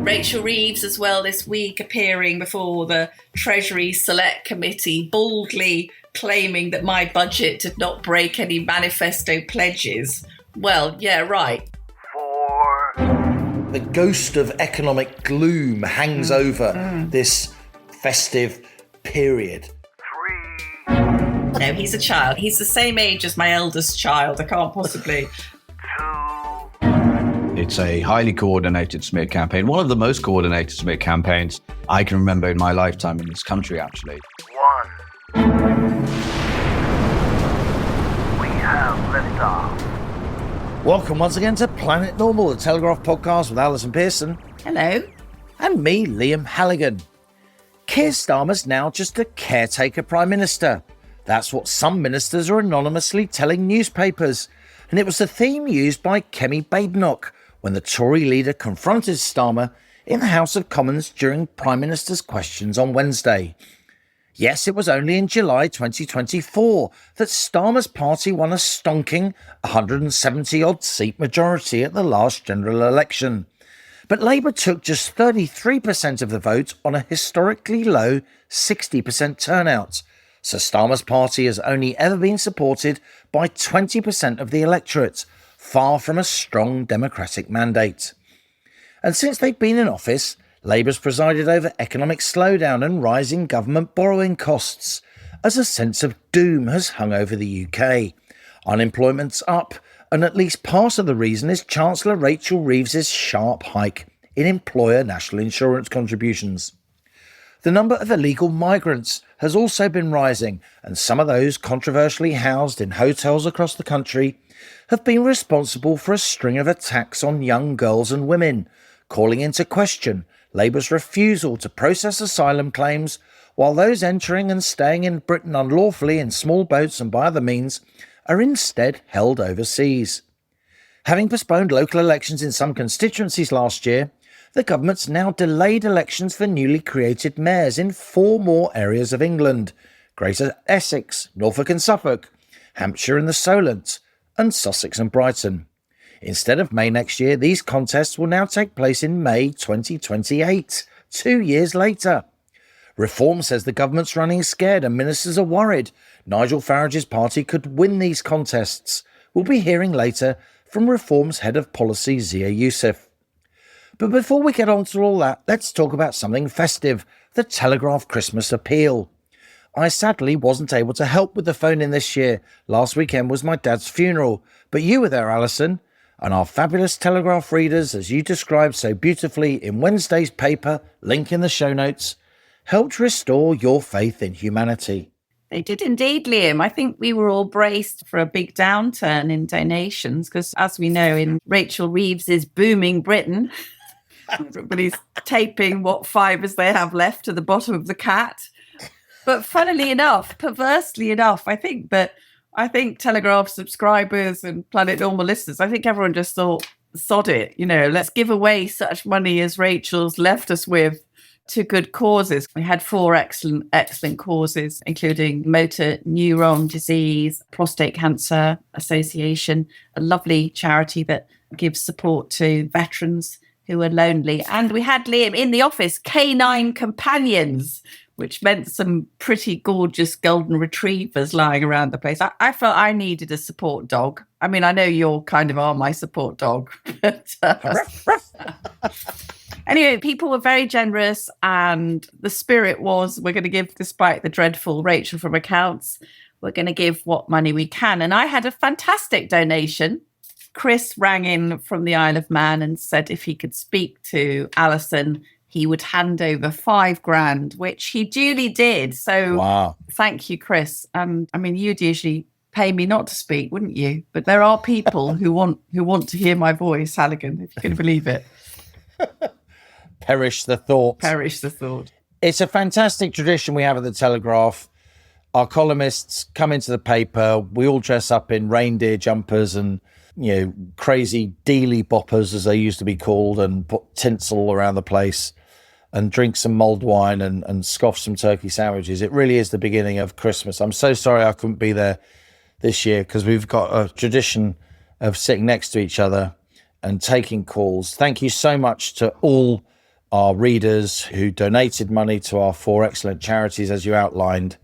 Rachel Reeves as well this week appearing before the Treasury Select Committee, boldly claiming that my budget did not break any manifesto pledges. Well, yeah, right. 4. The ghost of economic gloom hangs over this festive period. 3. No, he's a child. He's the same age as my eldest child. I can't possibly... 2. It's a highly coordinated smear campaign, one of the most coordinated smear campaigns I can remember in my lifetime in this country, actually. 1. We have liftoff. Welcome once again to Planet Normal, the Telegraph podcast with Alison Pearson. Hello. And me, Liam Halligan. Keir Starmer's now just a caretaker Prime Minister. That's what some ministers are anonymously telling newspapers. And it was the theme used by Kemi Badenoch when the Tory leader confronted Starmer in the House of Commons during Prime Minister's questions on Wednesday. Yes, it was only in July 2024 that Starmer's party won a stonking 170-odd seat majority at the last general election. But Labour took just 33% of the vote on a historically low 60% turnout. So Starmer's party has only ever been supported by 20% of the electorate, far from a strong democratic mandate. And since they've been in office, Labour's presided over economic slowdown and rising government borrowing costs, as a sense of doom has hung over the UK. Unemployment's up, and at least part of the reason is Chancellor Rachel Reeves' sharp hike in employer national insurance contributions. The number of illegal migrants has also been rising, and some of those controversially housed in hotels across the country have been responsible for a string of attacks on young girls and women, calling into question Labour's refusal to process asylum claims, while those entering and staying in Britain unlawfully in small boats and by other means are instead held overseas. Having postponed local elections in some constituencies last year, the government's now delayed elections for newly created mayors in 4 more areas of England: Greater Essex, Norfolk and Suffolk, Hampshire and the Solent, and Sussex and Brighton. Instead of May next year, these contests will now take place in May 2028, 2 years later. Reform says the government's running scared and ministers are worried Nigel Farage's party could win these contests. We'll be hearing later from Reform's head of policy, Zia Yusuf. But before we get on to all that, let's talk about something festive, the Telegraph Christmas appeal. I sadly wasn't able to help with the phone-in this year. Last weekend was my dad's funeral, but you were there, Alison, and our fabulous Telegraph readers, as you described so beautifully in Wednesday's paper, link in the show notes, helped restore your faith in humanity. They did indeed, Liam. I think we were all braced for a big downturn in donations because, as we know, in Rachel Reeves's booming Britain, everybody's taping what fibres they have left to the bottom of the cat. But funnily enough, perversely enough, I think Telegraph subscribers and Planet Normal listeners, I think everyone just thought, sod it, let's give away such money as Rachel's left us with to good causes. We had 4 excellent causes, including motor neuron disease, prostate cancer association, a lovely charity that gives support to veterans who are lonely. And we had, Liam, in the office, canine companions, which meant some pretty gorgeous golden retrievers lying around the place. I felt I needed a support dog. I mean, I know you're kind of are my support dog. But, anyway, people were very generous, and the spirit was, we're going to give, despite the dreadful Rachel from accounts, we're going to give what money we can. And I had a fantastic donation. Chris rang in from the Isle of Man and said if he could speak to Alison, he would hand over $5,000, which he duly did. So wow. Thank you, Chris. I mean, you'd usually pay me not to speak, wouldn't you? But there are people who want to hear my voice, Halligan, if you can believe it. Perish the thought. Perish the thought. It's a fantastic tradition we have at the Telegraph. Our columnists come into the paper. We all dress up in reindeer jumpers and, crazy dealy boppers, as they used to be called, and put tinsel around the place and drink some mulled wine and scoff some turkey sandwiches. It really is the beginning of Christmas. I'm so sorry I couldn't be there this year because we've got a tradition of sitting next to each other and taking calls. Thank you so much to all our readers who donated money to our 4 excellent charities, as you outlined.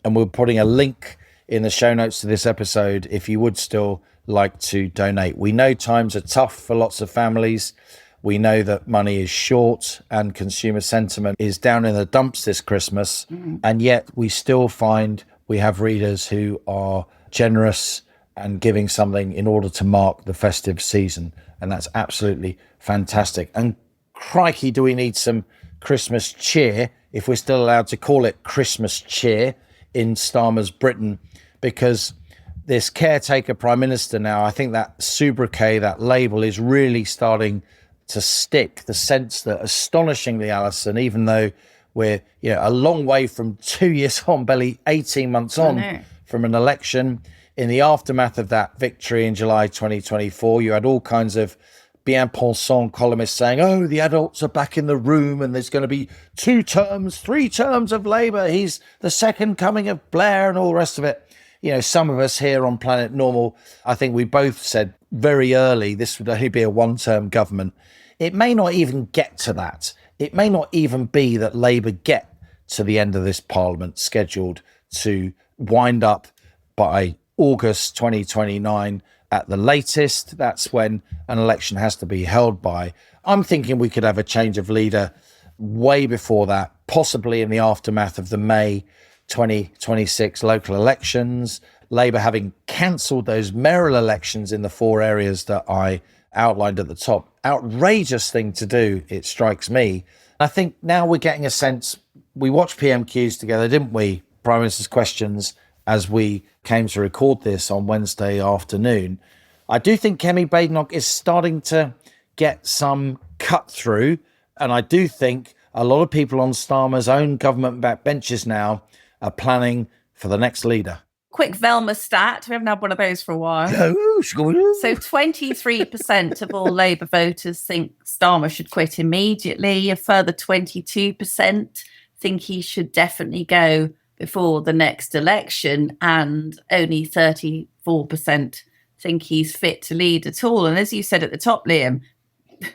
And we're putting a link in the show notes to this episode if you would still like to donate. We know times are tough for lots of families. We know that money is short and consumer sentiment is down in the dumps this Christmas. And yet we still find we have readers who are generous and giving something in order to mark the festive season. And that's absolutely fantastic. And crikey, do we need some Christmas cheer, if we're still allowed to call it Christmas cheer in Starmer's Britain, because this caretaker prime minister now, I think that sobriquet, that label is really starting to stick. The sense that, astonishingly, Alison, even though we're a long way from 2 years on, barely 18 months on from an election, in the aftermath of that victory in July 2024, you had all kinds of bien-pensant columnists saying, oh, the adults are back in the room and there's going to be 2 terms, 3 terms of Labour. He's the second coming of Blair and all the rest of it. Some of us here on Planet Normal, I think we both said very early this would only be a 1-term government. It may not even get to that. It may not even be that Labour get to the end of this parliament, scheduled to wind up by August 2029 at the latest. That's when an election has to be held by. I'm thinking we could have a change of leader way before that, possibly in the aftermath of the May 2026 local elections. Labour having cancelled those mayoral elections in the 4 areas that I outlined at the top. Outrageous thing to do, it strikes me. I think now we're getting a sense. We watched PMQs together, didn't we? Prime Minister's Questions, as we came to record this on Wednesday afternoon. I do think Kemi Badenoch is starting to get some cut through. And I do think a lot of people on Starmer's own government backbenches now are planning for the next leader. Quick Velma stat. We haven't had one of those for a while. So 23% of all Labour voters think Starmer should quit immediately. A further 22% think he should definitely go before the next election, and only 34% think he's fit to lead at all. And as you said at the top, Liam,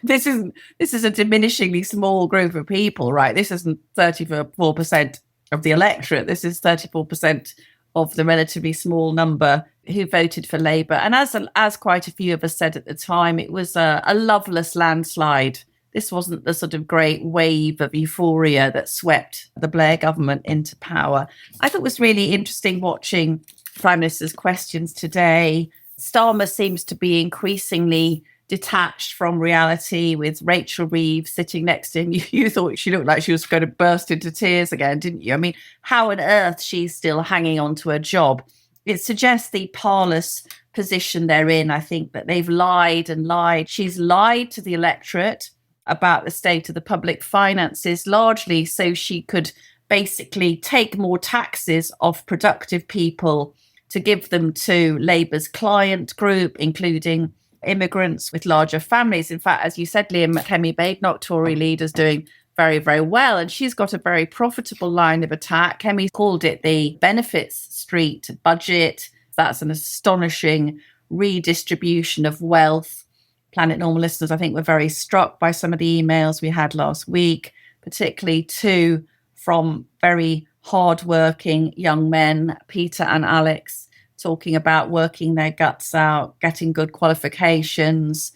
this is a diminishingly small group of people, right? This isn't 34% of the electorate. This is 34% of the relatively small number who voted for Labour. And as quite a few of us said at the time, it was a loveless landslide. This wasn't the sort of great wave of euphoria that swept the Blair government into power. I thought it was really interesting watching Prime Minister's Questions today. Starmer seems to be increasingly detached from reality, with Rachel Reeves sitting next to him. You thought she looked like she was going to burst into tears again, didn't you? I mean, how on earth she's still hanging on to her job? It suggests the parlous position they're in. I think that they've lied and lied. She's lied to the electorate about the state of the public finances, largely so she could basically take more taxes off productive people to give them to Labour's client group, including immigrants with larger families. In fact, as you said, Liam, Kemi Badenoch, Tory leader's doing very, very well. And she's got a very profitable line of attack. Kemi called it the benefits street budget. That's an astonishing redistribution of wealth. Planet Normal listeners, I think, were very struck by some of the emails we had last week, particularly 2 from very hardworking young men, Peter and Alex, talking about working their guts out, getting good qualifications,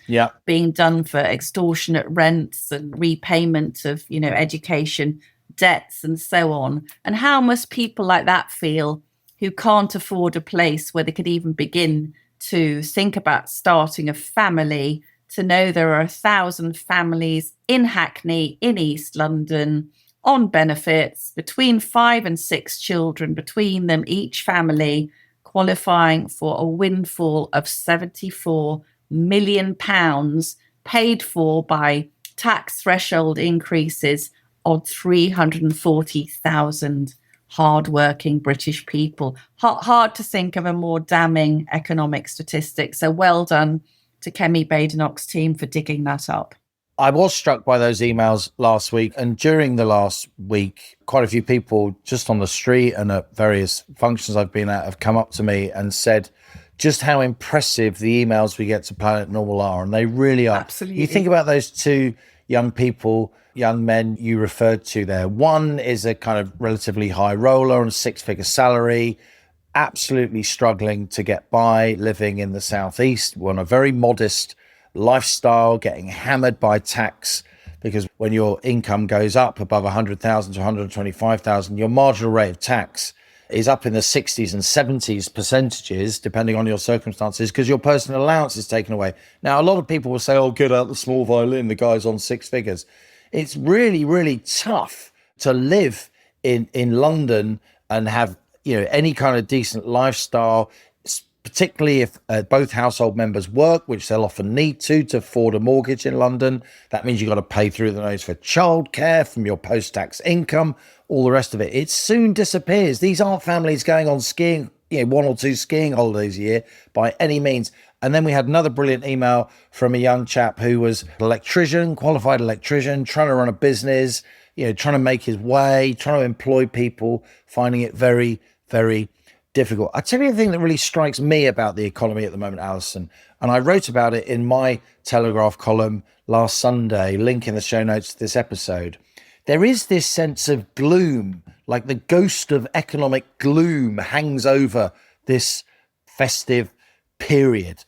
being done for extortionate rents and repayment of, education debts and so on. And how must people like that feel who can't afford a place where they could even begin to think about starting a family, to know there are 1,000 families in Hackney, in East London, on benefits, between 5 and 6 children between them, each family qualifying for a windfall of £74 million paid for by tax threshold increases on 340,000 hardworking British people. Hard to think of a more damning economic statistic. So well done to Kemi Badenoch's team for digging that up. I was struck by those emails last week, and during the last week, quite a few people just on the street and at various functions I've been at have come up to me and said just how impressive the emails we get to Planet Normal are, and they really are. Absolutely. You think about those two young people, young men you referred to there. One is a kind of relatively high roller on a 6-figure salary, absolutely struggling to get by, living in the southeast on a very modest lifestyle, getting hammered by tax, because when your income goes up above 100,000 to 125,000, your marginal rate of tax is up in the 60s and 70s percentages, depending on your circumstances, because your personal allowance is taken away. Now, a lot of people will say, oh, get out the small violin, the guy's on 6 figures. It's really, really tough to live in London and have, any kind of decent lifestyle, particularly if both household members work, which they'll often need to afford a mortgage in London. That means you've got to pay through the nose for childcare from your post-tax income, all the rest of it. It soon disappears. These aren't families going on skiing, 1 or 2 skiing holidays a year by any means. And then we had another brilliant email from a young chap who was an electrician, qualified electrician, trying to run a business, trying to make his way, trying to employ people, finding it very, very difficult. I tell you the thing that really strikes me about the economy at the moment, Alison, and I wrote about it in my Telegraph column last Sunday, link in the show notes to this episode. There is this sense of gloom, like the ghost of economic gloom hangs over this festive period.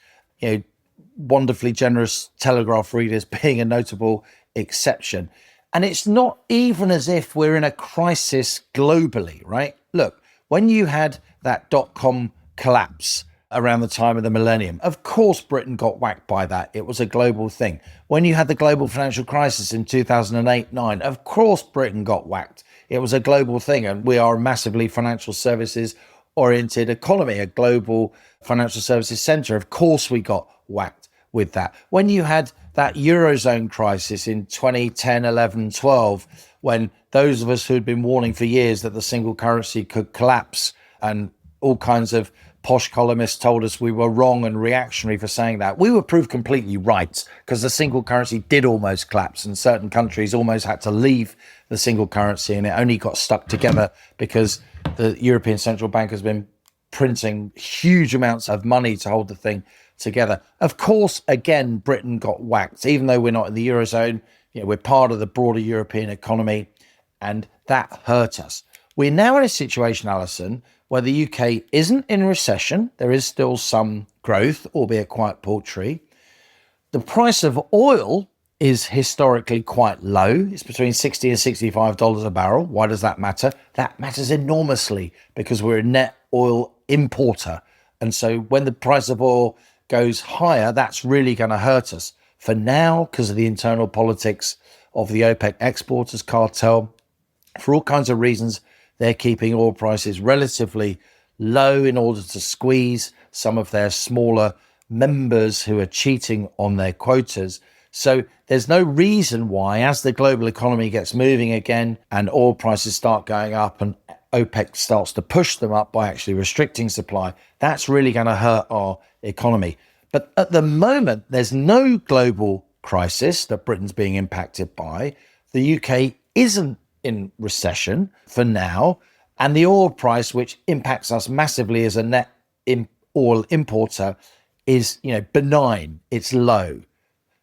Wonderfully generous Telegraph readers being a notable exception. And it's not even as if we're in a crisis globally, right? Look, when you had that dot-com collapse around the time of the millennium, of course Britain got whacked by that. It was a global thing. When you had the global financial crisis in 2008-9, of course Britain got whacked. It was a global thing, and we are a massively financial services oriented economy, a global financial services centre. Of course we got whacked with that. When you had that Eurozone crisis in 2010, 11, 12, when those of us who'd been warning for years that the single currency could collapse, and all kinds of posh columnists told us we were wrong and reactionary for saying that, we were proved completely right, because the single currency did almost collapse and certain countries almost had to leave the single currency, and it only got stuck together because the European Central Bank has been printing huge amounts of money to hold the thing together. Of course, again, Britain got whacked. Even though we're not in the Eurozone, we're part of the broader European economy, and that hurt us. We're now in a situation, Alison, where the UK isn't in recession. There is still some growth, albeit quite paltry. The price of oil is historically quite low. It's between $60 and $65 a barrel. Why does that matter? That matters enormously because we're a net oil importer. And so when the price of oil goes higher, that's really going to hurt us. For now, because of the internal politics of the OPEC exporters cartel, for all kinds of reasons, they're keeping oil prices relatively low in order to squeeze some of their smaller members who are cheating on their quotas. So there's no reason why, as the global economy gets moving again and oil prices start going up and OPEC starts to push them up by actually restricting supply, that's really going to hurt our economy. But at the moment, there's no global crisis that Britain's being impacted by. The UK isn't in recession for now, and the oil price, which impacts us massively as a net oil importer, is benign. It's low.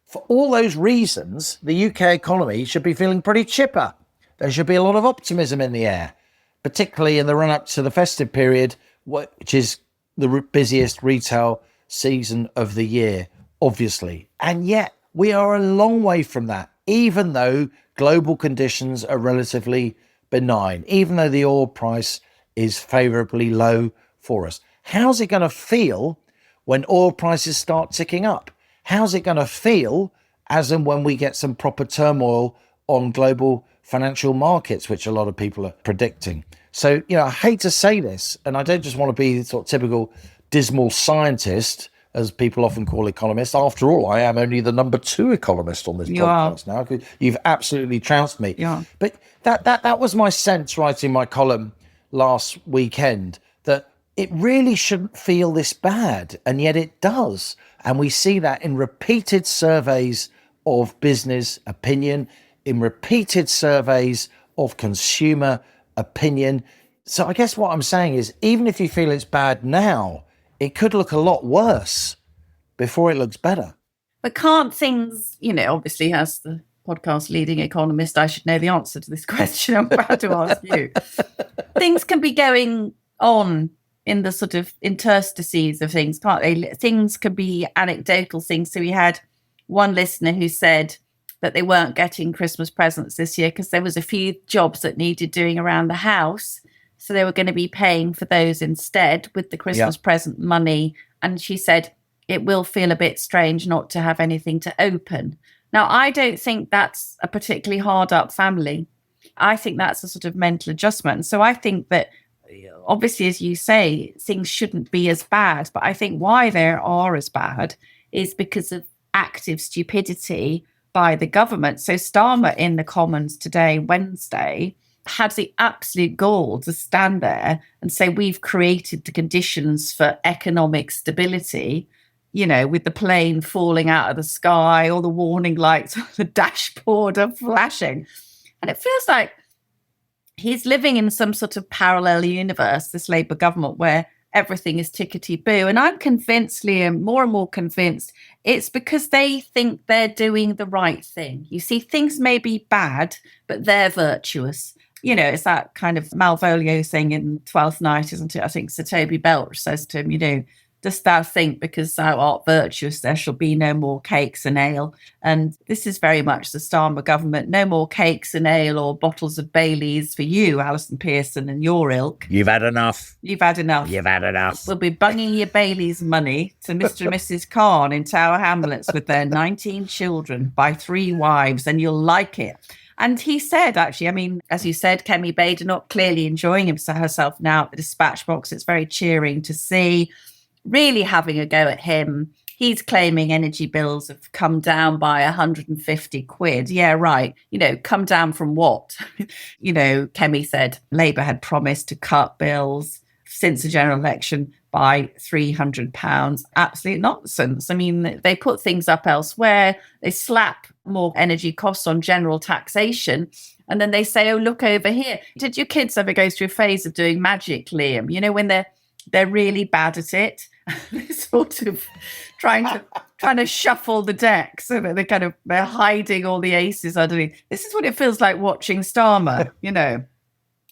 For all those reasons, the UK economy should be feeling pretty chipper. There should be a lot of optimism in the air, particularly in the run-up to the festive period, which is the busiest retail season of the year, obviously. And yet we are a long way from that, even though global conditions are relatively benign, even though the oil price is favorably low for us. How's it going to feel when oil prices start ticking up? How's it going to feel as and when we get some proper turmoil on global financial markets, which a lot of people are predicting? So, I hate to say this, and I don't just want to be the sort of typical dismal scientist, as people often call economists. After all, I am only the number 2 economist on this podcast now, because you've absolutely trounced me. Yeah. But that was my sense writing my column last weekend, that it really shouldn't feel this bad, and yet it does. And we see that in repeated surveys of business opinion, in repeated surveys of consumer opinion. So I guess what I'm saying is, even if you feel it's bad now, it could look a lot worse before it looks better. But can't things, obviously as the podcast leading economist, I should know the answer to this question I'm about to ask you. Things can be going on in the sort of interstices of things, can't they? Things can be anecdotal things. So we had one listener who said that they weren't getting Christmas presents this year because there was a few jobs that needed doing around the house. So they were going to be paying for those instead with the Christmas present money. And she said, it will feel a bit strange not to have anything to open. Now, I don't think that's a particularly hard up family. I think that's a sort of mental adjustment. So I think that obviously, as you say, things shouldn't be as bad. But I think why they are as bad is because of active stupidity by the government. So Starmer in the Commons today, Wednesday, had the absolute gall to stand there and say, we've created the conditions for economic stability, with the plane falling out of the sky, all the warning lights on the dashboard are flashing. And it feels like he's living in some sort of parallel universe, this Labour government, where everything is tickety-boo. And I'm convinced, Liam, more and more convinced, it's because they think they're doing the right thing. You see, things may be bad, but they're virtuous. It's that kind of Malvolio thing in Twelfth Night, isn't it? I think Sir Toby Belch says to him, dost thou think because thou art virtuous there shall be no more cakes and ale? And this is very much the Starmer government. No more cakes and ale or bottles of Baileys for you, Alison Pearson, and your ilk. You've had enough. You've had enough. You've had enough. We'll be bunging your Baileys money to Mr. and Mrs. Khan in Tower Hamlets with their 19 children by 3 wives, and you'll like it. And he said, actually, as you said, Kemi Badenoch clearly enjoying herself now at the dispatch box. It's very cheering to see. Really having a go at him. He's claiming energy bills have come down by 150 quid. Yeah, right. Come down from what? Kemi said Labour had promised to cut bills since the general election by £300. Absolute nonsense. They put things up elsewhere. They slap more energy costs on general taxation. And then they say, oh, look over here. Did your kids ever go through a phase of doing magic, Liam? When they're really bad at it. They're sort of trying to shuffle the deck so that they're hiding all the aces underneath. This is what it feels like watching Starmer,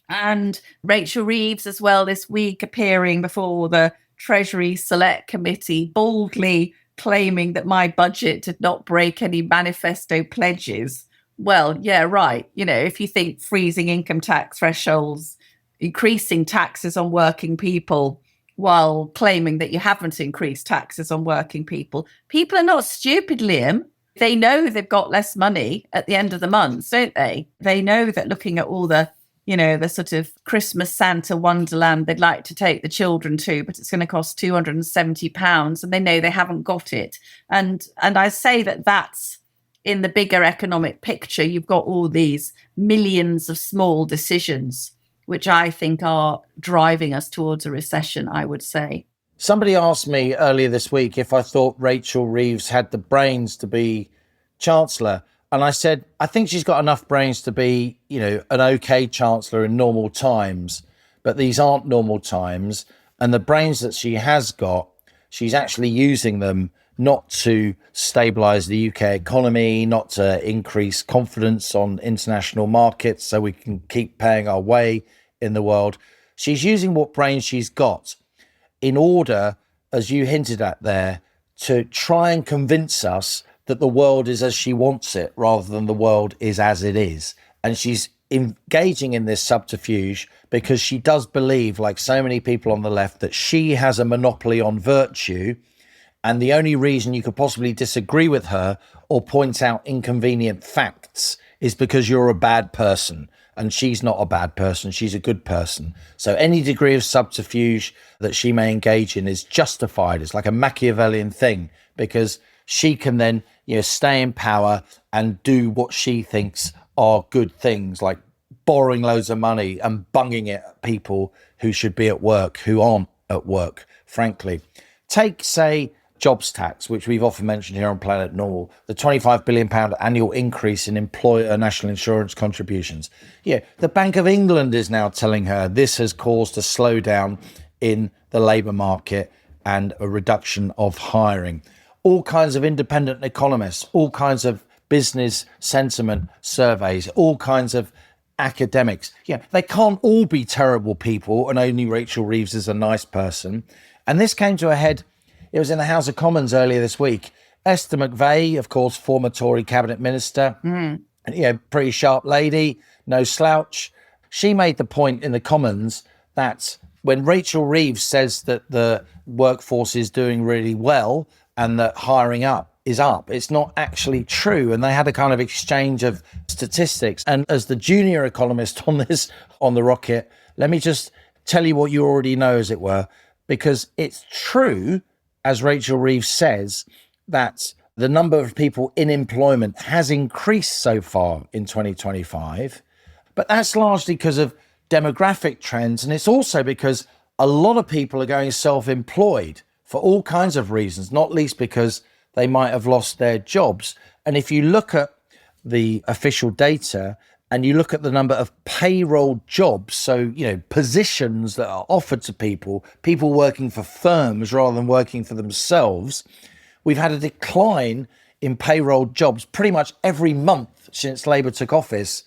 And Rachel Reeves as well this week appearing before the Treasury Select Committee, boldly claiming that my budget did not break any manifesto pledges. Well, yeah, right. If you think freezing income tax thresholds, increasing taxes on working people, while claiming that you haven't increased taxes on working people. People are not stupid, Liam. They know they've got less money at the end of the month, don't they? They know that looking at all the, the sort of Christmas Santa wonderland they'd like to take the children to, but it's going to cost £270, and they know they haven't got it. And I say that's in the bigger economic picture. You've got all these millions of small decisions which I think are driving us towards a recession, I would say. Somebody asked me earlier this week if I thought Rachel Reeves had the brains to be Chancellor. And I said, I think she's got enough brains to be, an okay Chancellor in normal times. But these aren't normal times. And the brains that she has got, she's actually using them not to stabilise the UK economy, not to increase confidence on international markets so we can keep paying our way in the world. She's using what brains she's got in order, as you hinted at there, to try and convince us that the world is as she wants it rather than the world is as it is. And she's engaging in this subterfuge because she does believe, like so many people on the left, that she has a monopoly on virtue. And the only reason you could possibly disagree with her or point out inconvenient facts is because you're a bad person. And she's not a bad person. She's a good person. So any degree of subterfuge that she may engage in is justified. It's like a Machiavellian thing because she can then, stay in power and do what she thinks are good things, like borrowing loads of money and bunging it at people who should be at work, who aren't at work, frankly. Take, say, jobs tax, which we've often mentioned here on Planet Normal, the £25 billion annual increase in employer national insurance contributions. Yeah, the Bank of England is now telling her this has caused a slowdown in the labour market and a reduction of hiring. All kinds of independent economists, all kinds of business sentiment surveys, all kinds of academics. Yeah, they can't all be terrible people and only Rachel Reeves is a nice person. And this came to a head, it was in the House of Commons earlier this week. Esther McVey, of course, former Tory cabinet minister, pretty sharp lady, no slouch. She made the point in the Commons that when Rachel Reeves says that the workforce is doing really well and that hiring is up, it's not actually true. And they had a kind of exchange of statistics. And as the junior economist on the rocket, let me just tell you what you already know, as it were, because it's true, as Rachel Reeves says, that the number of people in employment has increased so far in 2025. But that's largely because of demographic trends. And it's also because a lot of people are going self-employed for all kinds of reasons, not least because they might have lost their jobs. And if you look at the official data and you look at the number of payroll jobs, so, positions that are offered to people working for firms rather than working for themselves, we've had a decline in payroll jobs pretty much every month since Labour took office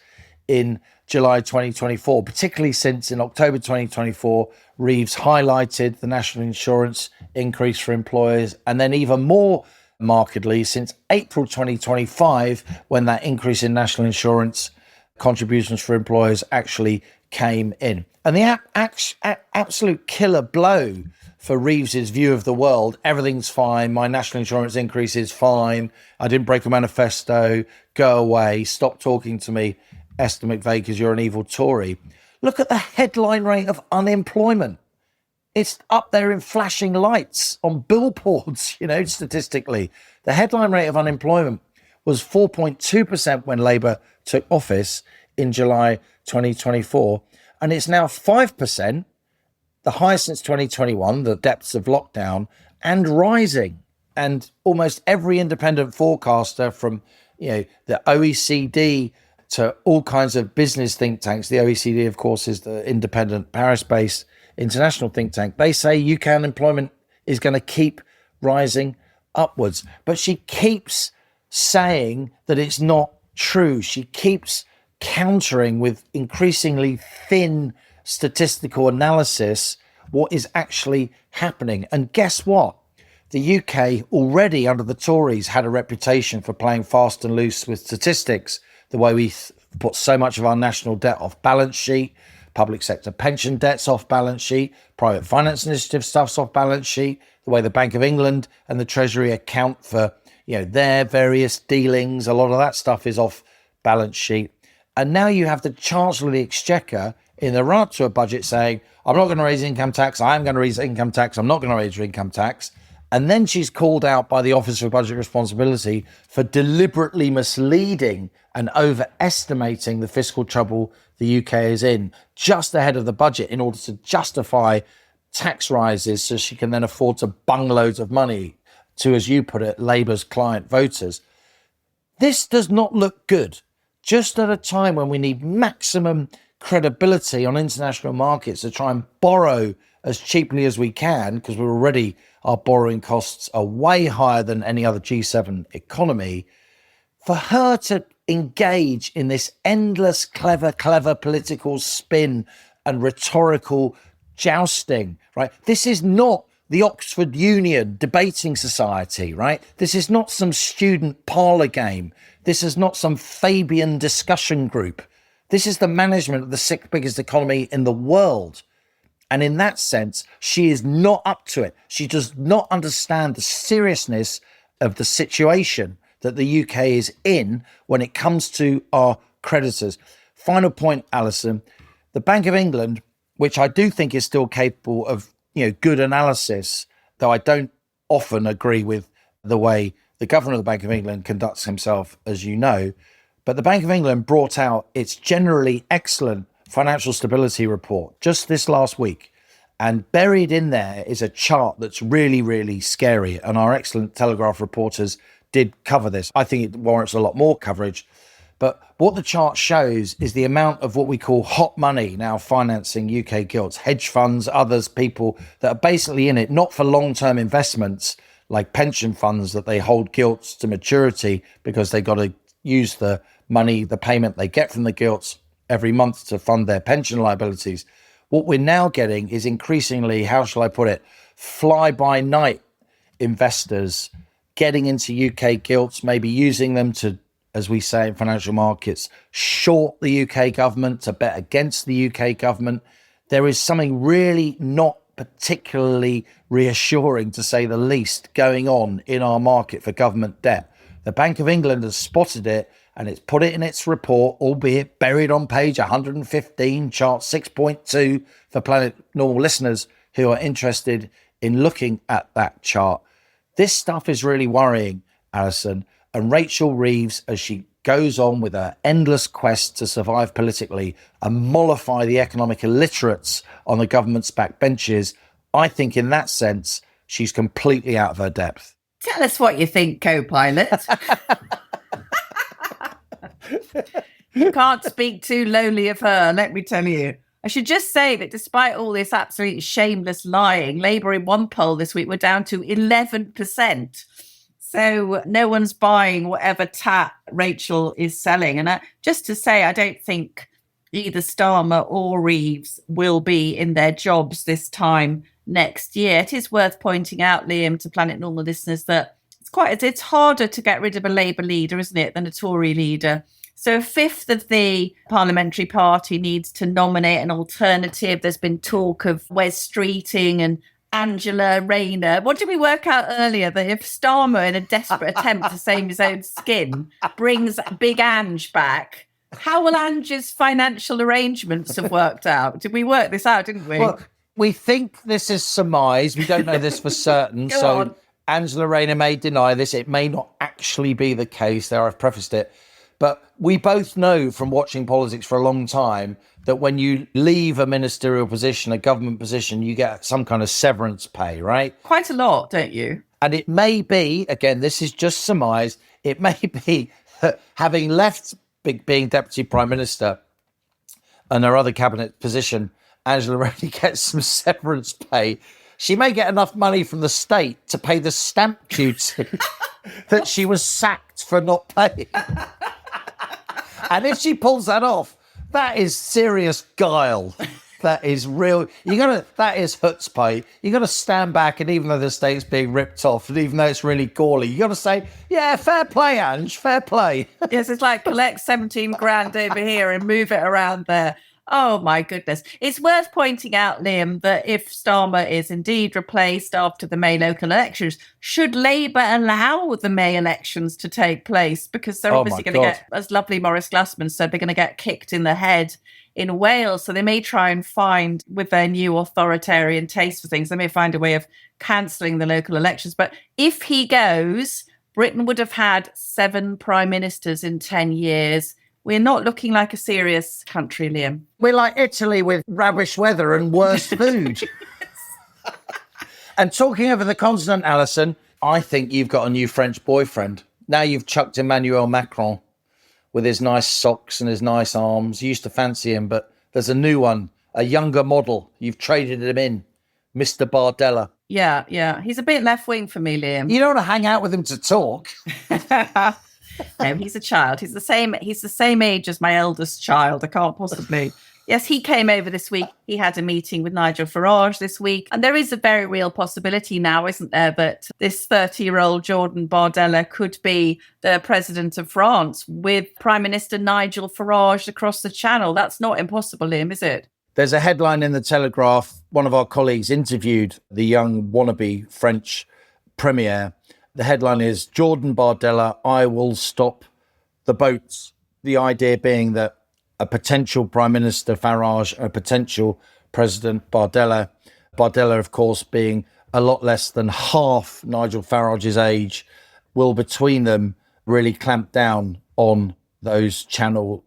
in July 2024, particularly since in October 2024, Reeves highlighted the national insurance increase for employers, and then even more markedly since April 2025, when that increase in national insurance contributions for employers actually came in. And the absolute killer blow for Reeves's view of the world, everything's fine, my national insurance increase is fine, I didn't break a manifesto, go away, stop talking to me, Esther McVey, because you're an evil Tory. Look at the headline rate of unemployment. It's up there in flashing lights on billboards, statistically. The headline rate of unemployment was 4.2% when Labour took office in July 2024, and it's now 5%, the highest since 2021, the depths of lockdown, and rising. And almost every independent forecaster from, the OECD to all kinds of business think tanks. The OECD, of course, is the independent Paris-based international think tank. They say UK unemployment is going to keep rising upwards. But she keeps saying that it's not true. She keeps countering with increasingly thin statistical analysis what is actually happening. And guess what? The UK already under the Tories had a reputation for playing fast and loose with statistics, the way we put so much of our national debt off balance sheet, public sector pension debt's off balance sheet, private finance initiative stuff's off balance sheet, the way the Bank of England and the Treasury account for, their various dealings, a lot of that stuff is off balance sheet. And now you have the Chancellor of the Exchequer in the run-up to a budget saying, I'm not going to raise income tax, I am going to raise income tax, I'm not going to raise income tax. And then she's called out by the Office for Budget Responsibility for deliberately misleading and overestimating the fiscal trouble the UK is in just ahead of the budget in order to justify tax rises so she can then afford to bung loads of money to, as you put it, Labour's client voters. This does not look good. Just at a time when we need maximum credibility on international markets to try and borrow as cheaply as we can, because our borrowing costs are way higher than any other G7 economy, for her to engage in this endless clever political spin and rhetorical jousting, right? This is not the Oxford Union debating society, right? This is not some student parlour game. This is not some Fabian discussion group. This is the management of the sixth biggest economy in the world. And in that sense, she is not up to it. She does not understand the seriousness of the situation that the UK is in when it comes to our creditors. Final point, Alison. The Bank of England, which I do think is still capable of, good analysis, though I don't often agree with the way the governor of the Bank of England conducts himself, as you know. But the Bank of England brought out its generally excellent financial stability report just this last week. And buried in there is a chart that's really, really scary. And our excellent Telegraph reporters did cover this. I think it warrants a lot more coverage. But what the chart shows is the amount of what we call hot money now financing UK gilts, hedge funds, others, people that are basically in it, not for long-term investments like pension funds that they hold gilts to maturity because they got to use the money, the payment they get from the gilts every month to fund their pension liabilities. What we're now getting is increasingly, how shall I put it, fly-by-night investors getting into UK gilts, maybe using them to, as we say in financial markets, short the UK government, to bet against the UK government. There is something really not particularly reassuring, to say the least, going on in our market for government debt. The Bank of England has spotted it and it's put it in its report, albeit buried on page 115, chart 6.2 for Planet Normal listeners who are interested in looking at that chart. This stuff is really worrying, Alison, and Rachel Reeves, as she goes on with her endless quest to survive politically and mollify the economic illiterates on the government's backbenches, I think in that sense, she's completely out of her depth. Tell us what you think, co-pilot. You can't speak too lowly of her, let me tell you. I should just say that despite all this absolutely shameless lying, Labour in one poll this week were down to 11%. So no one's buying whatever tat Rachel is selling. And just to say, I don't think either Starmer or Reeves will be in their jobs this time next year. It is worth pointing out, Liam, to Planet Normal listeners, that it's harder to get rid of a Labour leader, isn't it, than a Tory leader. So a fifth of the parliamentary party needs to nominate an alternative. There's been talk of Wes Streeting and Angela Rayner. What did we work out earlier? That if Starmer, in a desperate attempt to save his own skin, brings Big Ange back, how will Ange's financial arrangements have worked out? Did we work this out, didn't we? Well, we think this is surmise. We don't know this for certain. So on. Angela Rayner may deny this. It may not actually be the case. There, I've prefaced it. But we both know from watching politics for a long time that when you leave a ministerial position, a government position, you get some kind of severance pay, right? Quite a lot, don't you? And it may be, again, this is just surmise, it may be that having left being Deputy Prime Minister and her other cabinet position, Angela Rayner gets some severance pay. She may get enough money from the state to pay the stamp duty that she was sacked for not paying. And if she pulls that off, that is serious guile. That is real. That is chutzpah. You got to stand back, and even though the state's being ripped off, and even though it's really gaudy, you got to say, yeah, fair play, Ange, fair play. Yes, it's like collect 17 grand over here and move it around there. Oh, my goodness. It's worth pointing out, Liam, that if Starmer is indeed replaced after the May local elections, should Labour allow the May elections to take place? Because they're obviously going to get, as lovely Maurice Glassman said, they're going to get kicked in the head in Wales. So they may try and find, with their new authoritarian taste for things, they may find a way of cancelling the local elections. But if he goes, Britain would have had 7 prime ministers in 10 years. We're not looking like a serious country, Liam. We're like Italy with rubbish weather and worse food. And talking over the continent, Alison, I think you've got a new French boyfriend. Now you've chucked Emmanuel Macron with his nice socks and his nice arms. You used to fancy him, but there's a new one, a younger model. You've traded him in, Mr. Bardella. Yeah. He's a bit left-wing for me, Liam. You don't want to hang out with him to talk. No, he's a child. He's the same age as my eldest child. I can't possibly. Yes, he came over this week. He had a meeting with Nigel Farage this week. And there is a very real possibility now, isn't there, that this 30-year-old Jordan Bardella could be the president of France with Prime Minister Nigel Farage across the channel. That's not impossible, Liam, is it? There's a headline in the Telegraph. One of our colleagues interviewed the young wannabe French premier. The headline is, Jordan Bardella, I will stop the boats. The idea being that a potential Prime Minister Farage, a potential President Bardella, of course, being a lot less than half Nigel Farage's age, will between them really clamp down on those channel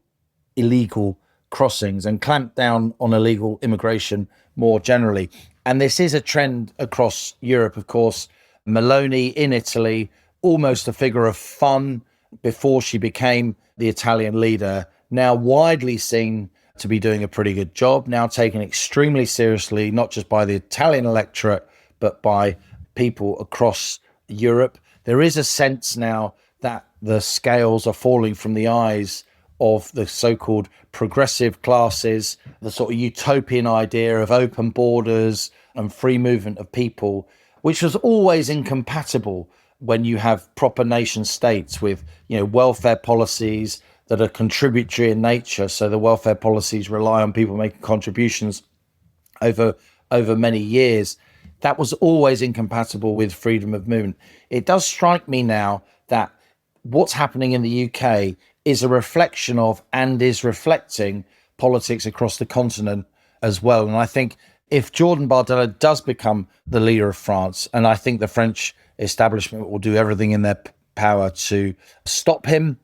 illegal crossings and clamp down on illegal immigration more generally. And this is a trend across Europe, of course. Meloni in Italy, almost a figure of fun before she became the Italian leader, now widely seen to be doing a pretty good job, now taken extremely seriously, not just by the Italian electorate, but by people across Europe. There is a sense now that the scales are falling from the eyes of the so-called progressive classes, the sort of utopian idea of open borders and free movement of people, which was always incompatible when you have proper nation states with, welfare policies that are contributory in nature. So the welfare policies rely on people making contributions over many years. That was always incompatible with freedom of movement. It does strike me now that what's happening in the UK is a reflection of and is reflecting politics across the continent as well. And I think if Jordan Bardella does become the leader of France, and I think the French establishment will do everything in their power to stop him,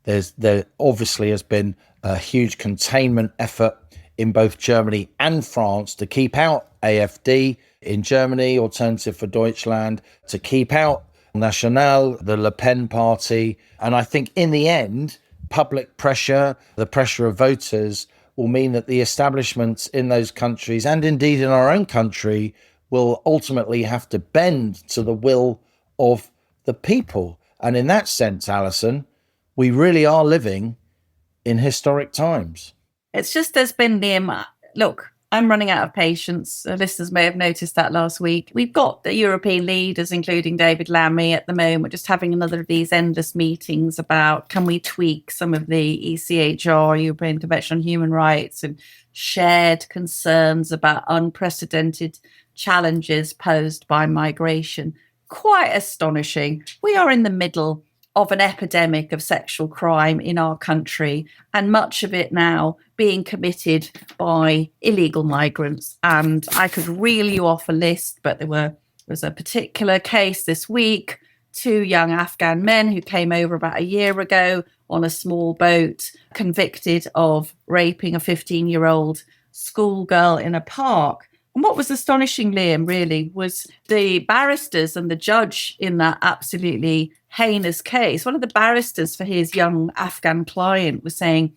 there obviously has been a huge containment effort in both Germany and France to keep out AfD in Germany, Alternative for Deutschland, to keep out National, the Le Pen party. And I think in the end, public pressure, the pressure of voters, will mean that the establishments in those countries, and indeed in our own country, will ultimately have to bend to the will of the people. And in that sense, Alison, we really are living in historic times. It's just there's been look, I'm running out of patience. Listeners may have noticed that last week. We've got the European leaders, including David Lammy at the moment, just having another of these endless meetings about can we tweak some of the ECHR, European Convention on Human Rights, and shared concerns about unprecedented challenges posed by migration. Quite astonishing. We are in the middle of an epidemic of sexual crime in our country, and much of it now being committed by illegal migrants. And I could reel you off a list, but there was a particular case this week, 2 young Afghan men who came over about a year ago on a small boat, convicted of raping a 15-year-old schoolgirl in a park. And what was astonishing, Liam, really, was the barristers and the judge in that absolutely heinous case. One of the barristers for his young Afghan client was saying,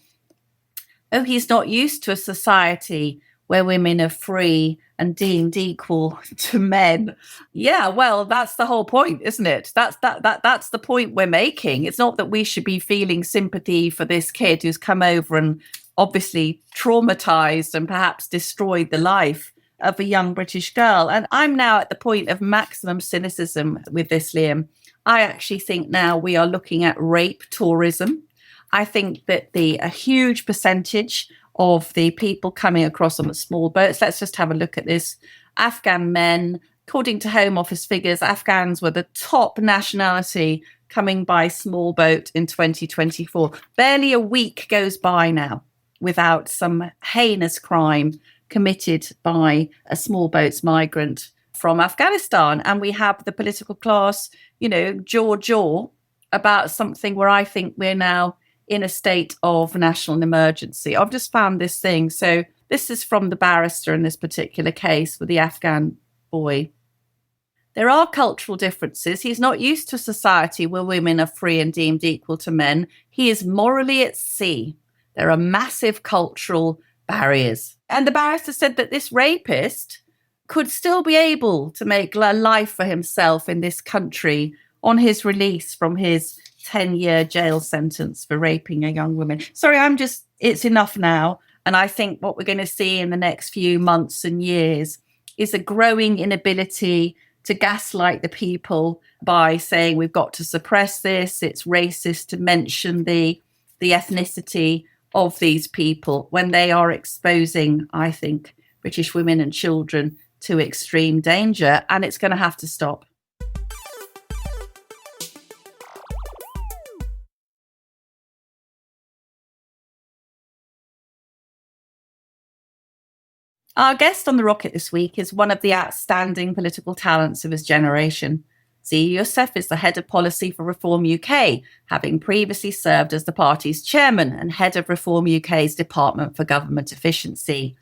oh, he's not used to a society where women are free and deemed equal to men. Yeah, well, that's the whole point, isn't it? That's the point we're making. It's not that we should be feeling sympathy for this kid who's come over and obviously traumatized and perhaps destroyed the life of a young British girl. And I'm now at the point of maximum cynicism with this, Liam. I actually think now we are looking at rape tourism. I think that a huge percentage of the people coming across on the small boats, let's just have a look at this. Afghan men, according to Home Office figures, Afghans were the top nationality coming by small boat in 2024. Barely a week goes by now without some heinous crime committed by a small boats migrant from Afghanistan. And we have the political class, jaw about something where I think we're now in a state of national emergency. I've just found this thing. So this is from the barrister in this particular case with the Afghan boy. There are cultural differences. He's not used to a society where women are free and deemed equal to men. He is morally at sea. There are massive cultural barriers. And the barrister said that this rapist could still be able to make a life for himself in this country on his release from his 10-year jail sentence for raping a young woman. Sorry, it's enough now. And I think what we're going to see in the next few months and years is a growing inability to gaslight the people by saying we've got to suppress this. It's racist to mention the ethnicity of these people when they are exposing, I think, British women and children to extreme danger. And it's going to have to stop. Our guest on the rocket this week is one of the outstanding political talents of his generation. Zia Yusuf is the head of policy for Reform UK, having previously served as the party's chairman and head of Reform UK's Department for Government Efficiency.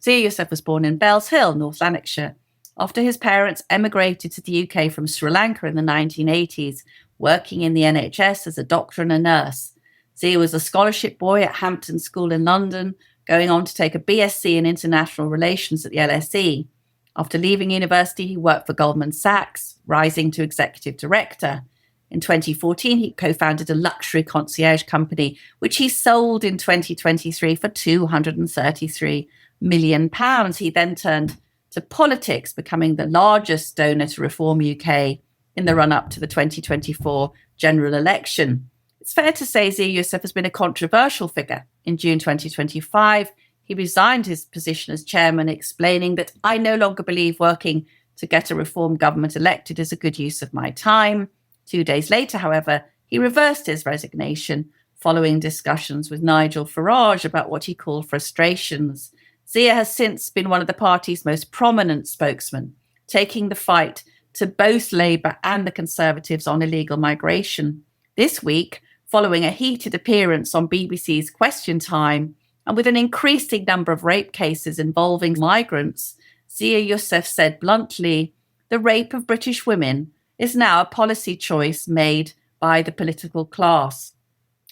Zia Yusuf was born in Bells Hill, North Lanarkshire. After his parents emigrated to the UK from Sri Lanka in the 1980s, working in the NHS as a doctor and a nurse. Zia was a scholarship boy at Hampton School in London, going on to take a BSc in International Relations at the LSE. After leaving university, he worked for Goldman Sachs, rising to executive director. In 2014, he co-founded a luxury concierge company, which he sold in 2023 for £233 million. He then turned to politics, becoming the largest donor to Reform UK in the run-up to the 2024 general election. It's fair to say Zia Yusuf has been a controversial figure. In June 2025, he resigned his position as chairman, explaining that I no longer believe working to get a Reform government elected is a good use of my time. 2 days later, however, he reversed his resignation following discussions with Nigel Farage about what he called frustrations. Zia has since been one of the party's most prominent spokesmen, taking the fight to both Labour and the Conservatives on illegal migration. This week, following a heated appearance on BBC's Question Time, and with an increasing number of rape cases involving migrants, Zia Yusuf said bluntly, the rape of British women is now a policy choice made by the political class.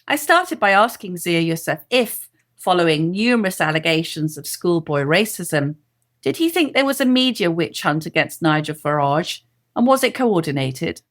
I started by asking Zia Yusuf if, following numerous allegations of schoolboy racism, did he think there was a media witch hunt against Nigel Farage, and was it coordinated?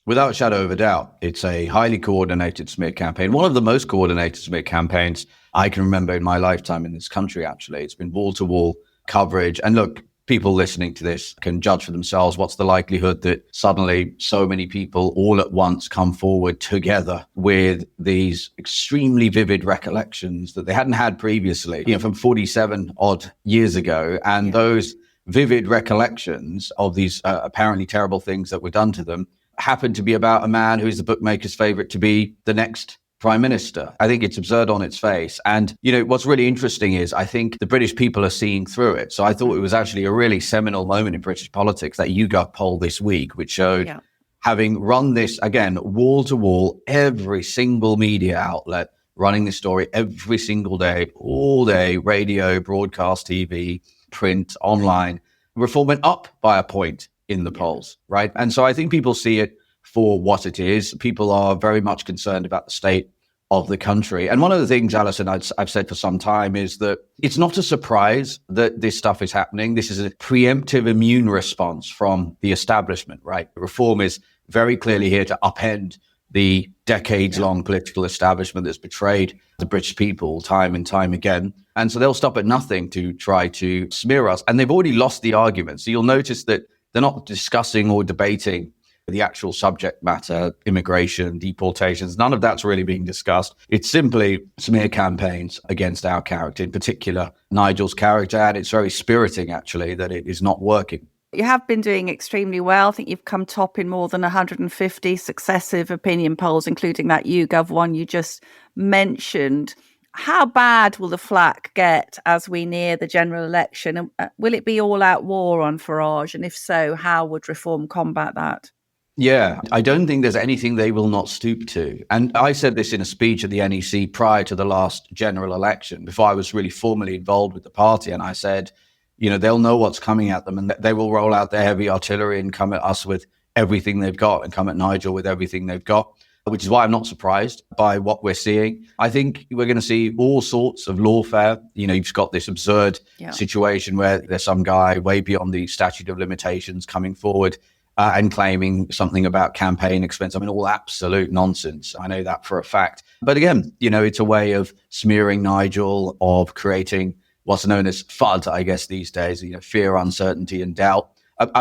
Without a shadow of a doubt, it's a highly coordinated smear campaign. One of the most coordinated smear campaigns I can remember in my lifetime in this country, actually. It's been wall-to-wall coverage. And look, people listening to this can judge for themselves. What's the likelihood that suddenly so many people all at once come forward together with these extremely vivid recollections that they hadn't had previously, from 47 odd years ago. And those vivid recollections of these apparently terrible things that were done to them happened to be about a man who is the bookmaker's favorite to be the next prime minister. I think it's absurd on its face. And, what's really interesting is I think the British people are seeing through it. So I thought it was actually a really seminal moment in British politics, that YouGov poll this week, which showed, having run this, again, wall to wall, every single media outlet running this story every single day, all day, radio, broadcast, TV, print, online, Reform went up by a point in the polls, right? And so I think people see it for what it is. People are very much concerned about the state of the country. And one of the things, Alison, I've said for some time is that it's not a surprise that this stuff is happening. This is a preemptive immune response from the establishment, right? Reform is very clearly here to upend the decades-long political establishment that's betrayed the British people time and time again. And so they'll stop at nothing to try to smear us. And they've already lost the argument. So you'll notice that they're not discussing or debating the actual subject matter, immigration, deportations. None of that's really being discussed. It's simply smear campaigns against our character, in particular Nigel's character. And it's very spiriting, actually, that it is not working. You have been doing extremely well. I think you've come top in more than 150 successive opinion polls, including that YouGov one you just mentioned. How bad will the flack get as we near the general election? And will it be all-out war on Farage? And if so, how would Reform combat that? Yeah, I don't think there's anything they will not stoop to. And I said this in a speech at the NEC prior to the last general election, before I was really formally involved with the party. And I said, they'll know what's coming at them, and they will roll out their heavy artillery and come at us with everything they've got, and come at Nigel with everything they've got, which is why I'm not surprised by what we're seeing. I think we're going to see all sorts of lawfare. You've got this absurd situation where there's some guy way beyond the statute of limitations coming forward and claiming something about campaign expense. I mean, all absolute nonsense. I know that for a fact. But again, it's a way of smearing Nigel, of creating what's known as FUD, I guess, these days, fear, uncertainty, and doubt.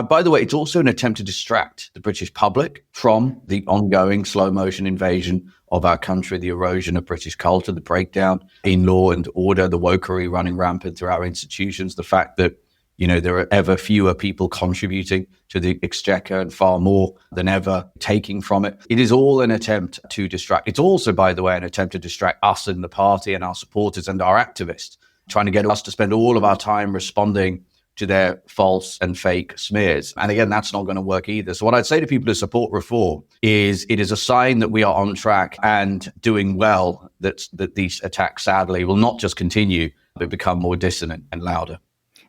By the way, it's also an attempt to distract the British public from the ongoing slow motion invasion of our country, the erosion of British culture, the breakdown in law and order, the wokery running rampant through our institutions, the fact that there are ever fewer people contributing to the exchequer and far more than ever taking from it. It is all an attempt to distract. It's also, by the way, an attempt to distract us in the party and our supporters and our activists, trying to get us to spend all of our time responding to their false and fake smears. And again, that's not going to work either. So what I'd say to people who support Reform is it is a sign that we are on track and doing well, that these attacks, sadly, will not just continue, but become more dissonant and louder.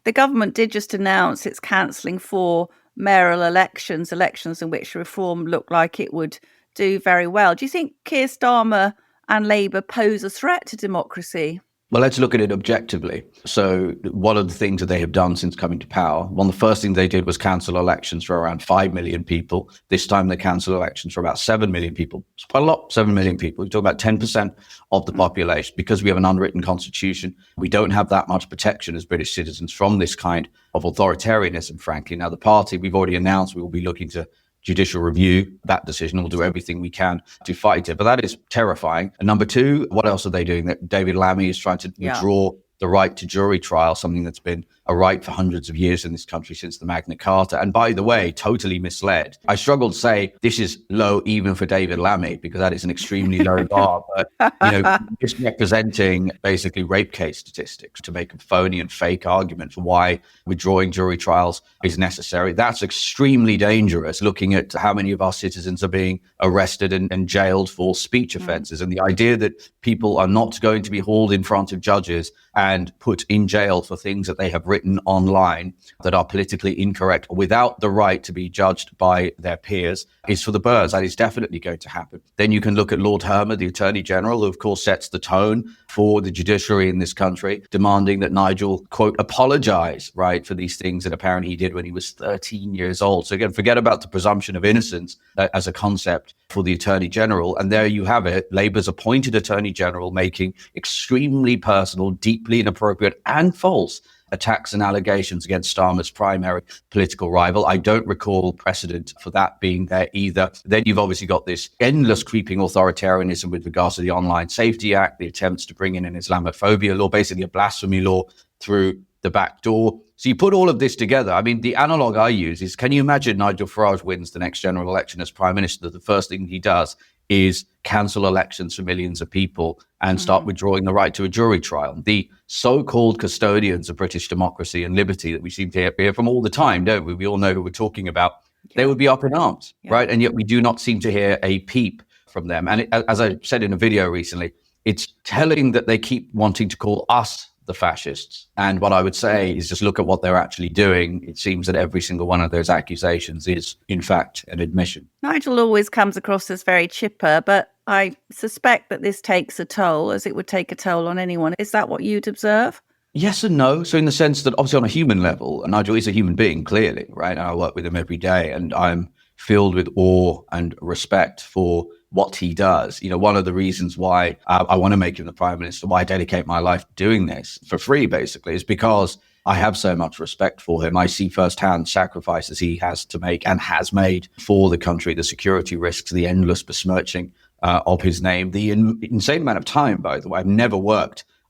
The government did just announce it's cancelling 4 mayoral elections in which Reform looked like it would do very well. Do you think Keir Starmer and Labour pose a threat to democracy? Well, let's look at it objectively. So one of the things that they have done since coming to power, one of the first things they did was cancel elections for around 5 million people. This time they cancel elections for about 7 million people. It's quite a lot, 7 million people. We talk about 10% of the population. Because we have an unwritten constitution, we don't have that much protection as British citizens from this kind of authoritarianism, frankly. Now, the party, we've already announced we will be looking to judicial review that decision. We'll do everything we can to fight it. But that is terrifying. And number two, what else are they doing? That David Lammy is trying to withdraw the right to jury trial, something that's been a right for hundreds of years in this country since the Magna Carta. And by the way, totally misled. I struggle to say this is low even for David Lammy, because that is an extremely low bar. But, misrepresenting basically rape case statistics to make a phony and fake argument for why withdrawing jury trials is necessary. That's extremely dangerous, looking at how many of our citizens are being arrested and jailed for speech offences. And the idea that people are not going to be hauled in front of judges and put in jail for things that they have written online that are politically incorrect without the right to be judged by their peers is for the birds. That is definitely going to happen. Then you can look at Lord Herman, the Attorney General, who of course sets the tone for the judiciary in this country, demanding that Nigel, quote, apologize, right, for these things that apparently he did when he was 13 years old. So again, forget about the presumption of innocence as a concept for the Attorney General. And there you have it. Labour's appointed Attorney General making extremely personal, deeply inappropriate and false attacks and allegations against Starmer's primary political rival. I don't recall precedent for that being there either. Then you've obviously got this endless creeping authoritarianism with regards to the Online Safety Act, the attempts to bring in an Islamophobia law, basically a blasphemy law through the back door. So you put all of this together. I mean, the analog I use is, can you imagine Nigel Farage wins the next general election as Prime Minister? The first thing he does is cancel elections for millions of people and start withdrawing the right to a jury trial. The so-called custodians of British democracy and liberty that we seem to hear from all the time, don't we? We all know who we're talking about. They would be up in arms, right? And yet we do not seem to hear a peep from them. And as I said in a video recently, it's telling that they keep wanting to call us the fascists. And what I would say is just look at what they're actually doing. It seems that every single one of those accusations is, in fact, an admission. Nigel always comes across as very chipper, but I suspect that this takes a toll, as it would take a toll on anyone. Is that what you'd observe? Yes and no. So in the sense that obviously on a human level, Nigel is a human being, clearly, right? And I work with him every day and I'm filled with awe and respect for what he does. You know, one of the reasons why I want to make him the Prime Minister, why I dedicate my life doing this for free, basically, is because I have so much respect for him. I see firsthand sacrifices he has to make and has made for the country, the security risks, the endless besmirching of his name, the insane amount of time, by the way.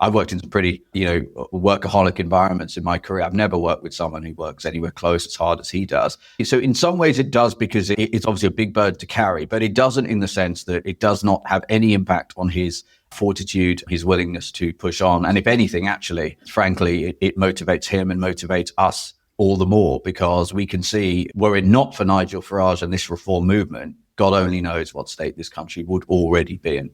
I've worked in some pretty, workaholic environments in my career. I've never worked with someone who works anywhere close as hard as he does. So in some ways it does, because it's obviously a big bird to carry, but it doesn't in the sense that it does not have any impact on his fortitude, his willingness to push on. And if anything, actually, frankly, it motivates him and motivates us all the more, because we can see, were it not for Nigel Farage and this reform movement, God only knows what state this country would already be in.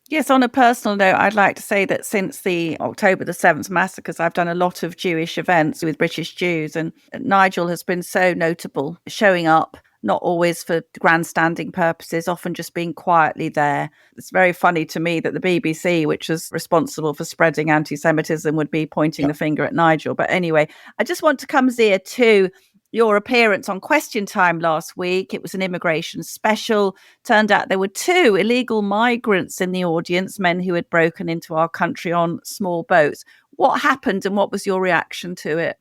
Yes, on a personal note, I'd like to say that since the October the 7th massacres, I've done a lot of Jewish events with British Jews, and Nigel has been so notable, showing up, not always for grandstanding purposes, often just being quietly there. It's very funny to me that the BBC, which was responsible for spreading anti-Semitism, would be pointing the finger at Nigel. But anyway, I just want to come, Zia, to your appearance on Question Time last week. It was an immigration special. Turned out there were 2 illegal migrants in the audience, men who had broken into our country on small boats. What happened and what was your reaction to it?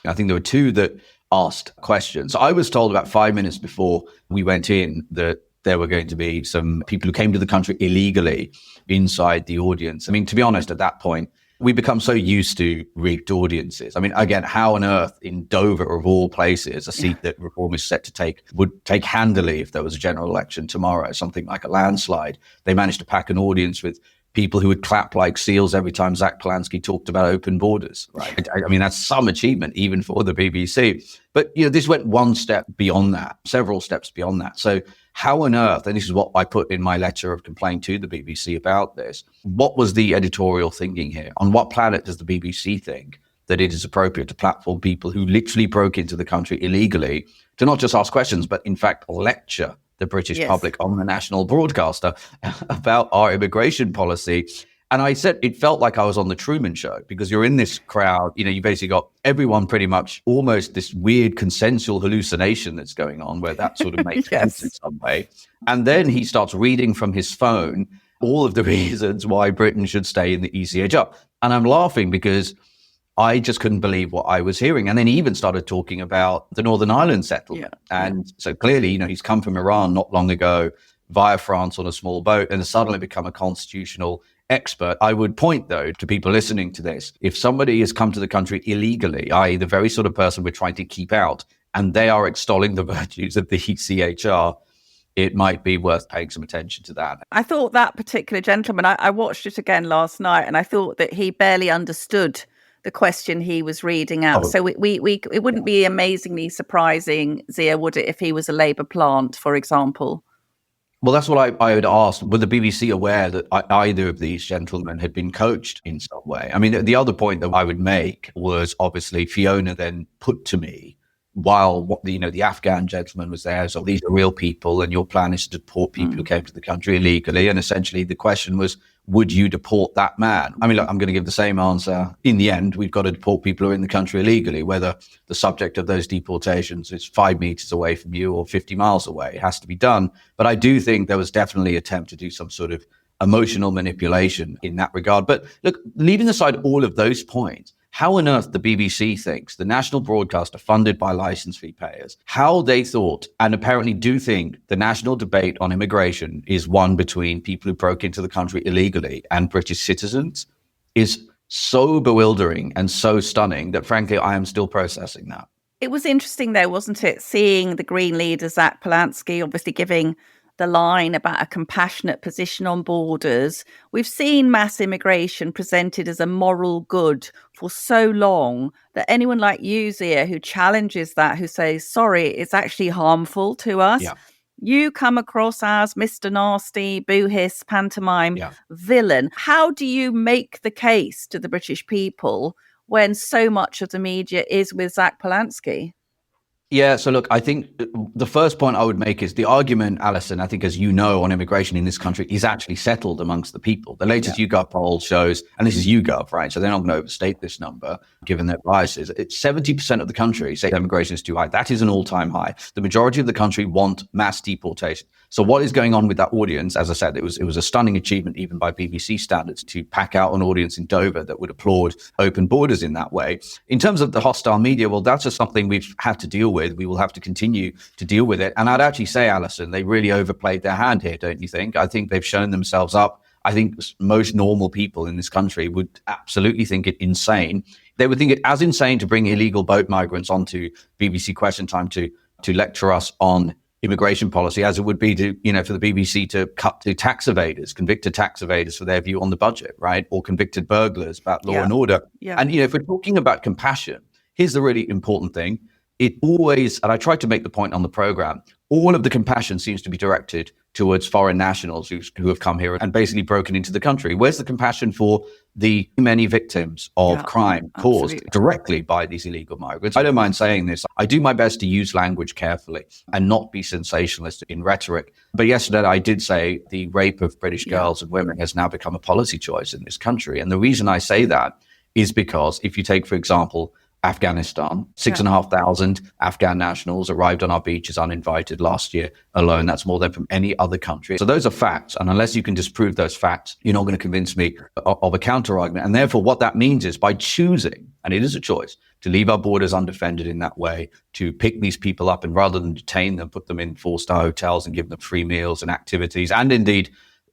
I think there were 2 that asked questions. I was told about 5 minutes before we went in that there were going to be some people who came to the country illegally inside the audience. I mean, to be honest, at that point, we become so used to rigged audiences. I mean, again, how on earth in Dover, of all places, a seat that Reform is set to take would take handily if there was a general election tomorrow, something like a landslide. They managed to pack an audience with people who would clap like seals every time Zach Polanski talked about open borders, right? I mean, that's some achievement, even for the BBC. But, this went one step beyond that, several steps beyond that. So how on earth, and this is what I put in my letter of complaint to the BBC about this, what was the editorial thinking here? On what planet does the BBC think that it is appropriate to platform people who literally broke into the country illegally to not just ask questions, but in fact lecture the British public on the national broadcaster about our immigration policy. And I said, it felt like I was on the Truman Show, because you're in this crowd, you basically got everyone pretty much almost this weird consensual hallucination that's going on, where that sort of makes sense in some way. And then he starts reading from his phone all of the reasons why Britain should stay in the ECHR. And I'm laughing because I just couldn't believe what I was hearing. And then he even started talking about the Northern Ireland settlement. And so clearly, he's come from Iran not long ago via France on a small boat and has suddenly become a constitutional expert. I would point, though, to people listening to this, if somebody has come to the country illegally, i.e. the very sort of person we're trying to keep out, and they are extolling the virtues of the ECHR, it might be worth paying some attention to that. I thought that particular gentleman, I watched it again last night, and I thought that he barely understood the question he was reading out. So it wouldn't be amazingly surprising, Zia, would it, if he was a Labour plant, for example? Well, that's what I would ask. Were the BBC aware that either of these gentlemen had been coached in some way? I mean, the other point that I would make was, obviously, Fiona then put to me, while the Afghan gentleman was there, so these are real people and your plan is to deport people who came to the country illegally. And essentially the question was, would you deport that man? I mean, look, I'm going to give the same answer. In the end, we've got to deport people who are in the country illegally, whether the subject of those deportations is 5 meters away from you or 50 miles away. It has to be done. But I do think there was definitely an attempt to do some sort of emotional manipulation in that regard. But look, leaving aside all of those points, how on earth the BBC thinks, the national broadcaster funded by licence fee payers, how they thought and apparently do think the national debate on immigration is one between people who broke into the country illegally and British citizens is so bewildering and so stunning that, frankly, I am still processing that. It was interesting, though, wasn't it, seeing the Green leader, Zach Polanski, obviously giving the line about a compassionate position on borders. We've seen mass immigration presented as a moral good for so long that anyone like you, Zia, who challenges that, who says, sorry, it's actually harmful to us, you come across as Mr. Nasty, boo-hiss, pantomime villain. How do you make the case to the British people when so much of the media is with Zach Polanski? Yeah, so look, I think the first point I would make is the argument, Alison, I think, as you know, on immigration in this country is actually settled amongst the people. The latest YouGov poll shows, and this is YouGov, right? So they're not going to overstate this number, given their biases. It's 70% of the country say immigration is too high. That is an all-time high. The majority of the country want mass deportation. So what is going on with that audience? As I said, it was a stunning achievement, even by BBC standards, to pack out an audience in Dover that would applaud open borders in that way. In terms of the hostile media, well, that's just something we've had to deal with. We will have to continue to deal with it. And I'd actually say, Alison, they really overplayed their hand here, don't you think? I think they've shown themselves up. I think most normal people in this country would absolutely think it insane. They would think it as insane to bring illegal boat migrants onto BBC Question Time to lecture us on immigration policy as it would be to, for the BBC to cut to tax evaders, convicted tax evaders for their view on the budget, right? Or convicted burglars about law and order. And, if we're talking about compassion, here's the really important thing. It always, and I tried to make the point on the program, all of the compassion seems to be directed towards foreign nationals who have come here and basically broken into the country. Where's the compassion for the many victims of crime caused directly by these illegal migrants? I don't mind saying this. I do my best to use language carefully and not be sensationalist in rhetoric. But yesterday I did say the rape of British girls and women has now become a policy choice in this country. And the reason I say that is because if you take, for example, Afghanistan, 6,500 Afghan nationals arrived on our beaches uninvited last year alone. That's more than from any other country. So those are facts. And unless you can disprove those facts, you're not going to convince me of a counter argument. And therefore, what that means is by choosing, and it is a choice, to leave our borders undefended in that way, to pick these people up and rather than detain them, put them in 4-star hotels and give them free meals and activities and indeed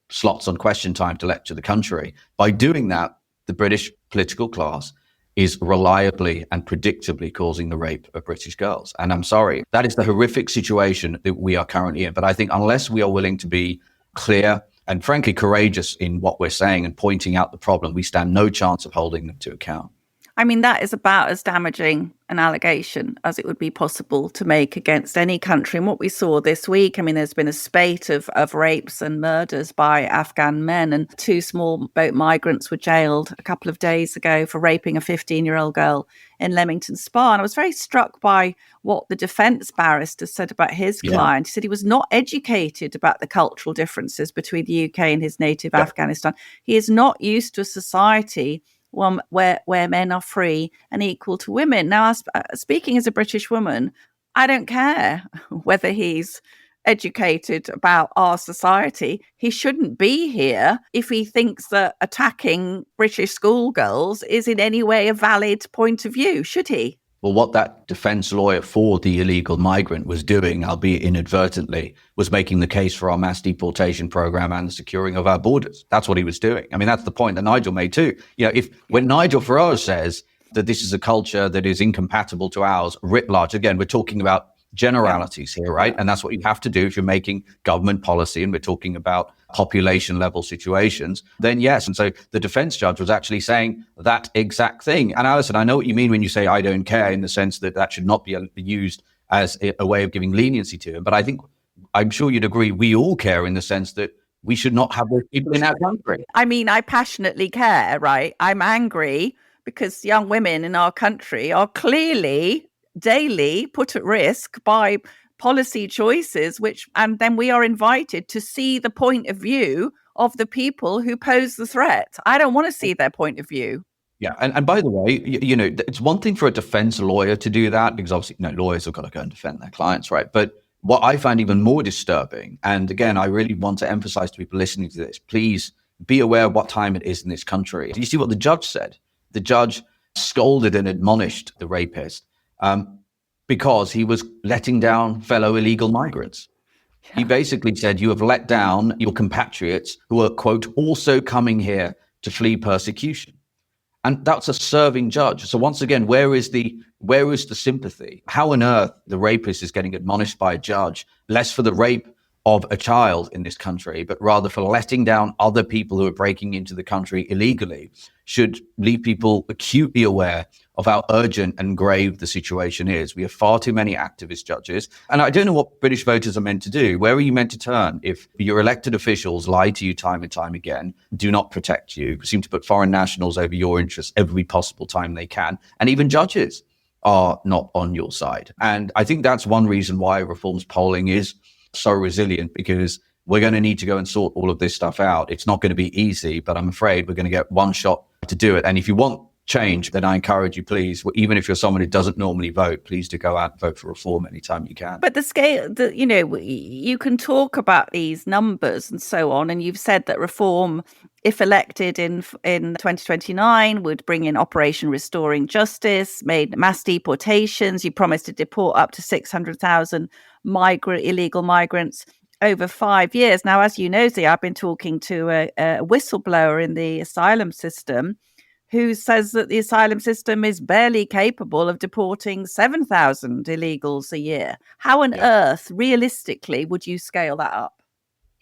slots on Question Time to lecture the country. By doing that, the British political class is reliably and predictably causing the rape of British girls. And I'm sorry, that is the horrific situation that we are currently in. But I think unless we are willing to be clear and frankly courageous in what we're saying and pointing out the problem, we stand no chance of holding them to account. I mean, that is about as damaging an allegation as it would be possible to make against any country. And what we saw this week, I mean, there's been a spate of rapes and murders by Afghan men, and 2 small boat migrants were jailed a couple of days ago for raping a 15-year-old girl in Leamington Spa. And I was very struck by what the defence barrister said about his client. He said he was not educated about the cultural differences between the UK and his native Afghanistan. He is not used to a society where men are free and equal to women. Now, speaking as a British woman, I don't care whether he's educated about our society. He shouldn't be here if he thinks that attacking British schoolgirls is in any way a valid point of view, should he? Well, what that defense lawyer for the illegal migrant was doing, albeit inadvertently, was making the case for our mass deportation program and the securing of our borders. That's what he was doing. I mean, that's the point that Nigel made too. You know, when Nigel Farage says that this is a culture that is incompatible to ours writ large, again, we're talking about generalities here, right? And that's what you have to do if you're making government policy and we're talking about population level situations, then yes. And so the defense judge was actually saying that exact thing. And Alison, I know what you mean when you say I don't care, in the sense that that should not be used as a way of giving leniency to him. But I'm sure you'd agree, we all care in the sense that we should not have those people in our country. I mean, I passionately care, right? I'm angry because young women in our country are clearly daily put at risk by policy choices, and then we are invited to see the point of view of the people who pose the threat. I don't want to see their point of view. Yeah. And by the way, you know, it's one thing for a defense lawyer to do that, because obviously, lawyers have got to go and defend their clients, right? But what I find even more disturbing, and again, I really want to emphasize to people listening to this, please be aware of what time it is in this country. Do you see what the judge said? The judge scolded and admonished the rapist because he was letting down fellow illegal migrants. Yeah. He basically said, you have let down your compatriots who are, quote, also coming here to flee persecution. And that's a serving judge. So once again, where is the sympathy? How on earth the rapist is getting admonished by a judge, less for the rape of a child in this country, but rather for letting down other people who are breaking into the country illegally, should leave people acutely aware of how urgent and grave the situation is. We have far too many activist judges. And I don't know what British voters are meant to do. Where are you meant to turn if your elected officials lie to you time and time again, do not protect you, seem to put foreign nationals over your interests every possible time they can, and even judges are not on your side? And I think that's one reason why Reform's polling is so resilient, because we're going to need to go and sort all of this stuff out. It's not going to be easy, but I'm afraid we're going to get one shot to do it. And if you want change, then I encourage you, please, even if you're someone who doesn't normally vote, please do go out and vote for Reform anytime you can. But the scale, you can talk about these numbers and so on, and you've said that Reform, if elected in 2029, would bring in Operation Restoring Justice, made mass deportations. You promised to deport up to 600,000 illegal migrants over 5 years. Now, as you know, Zia, I've been talking to a whistleblower in the asylum system who says that the asylum system is barely capable of deporting 7,000 illegals a year. How on earth, realistically, would you scale that up?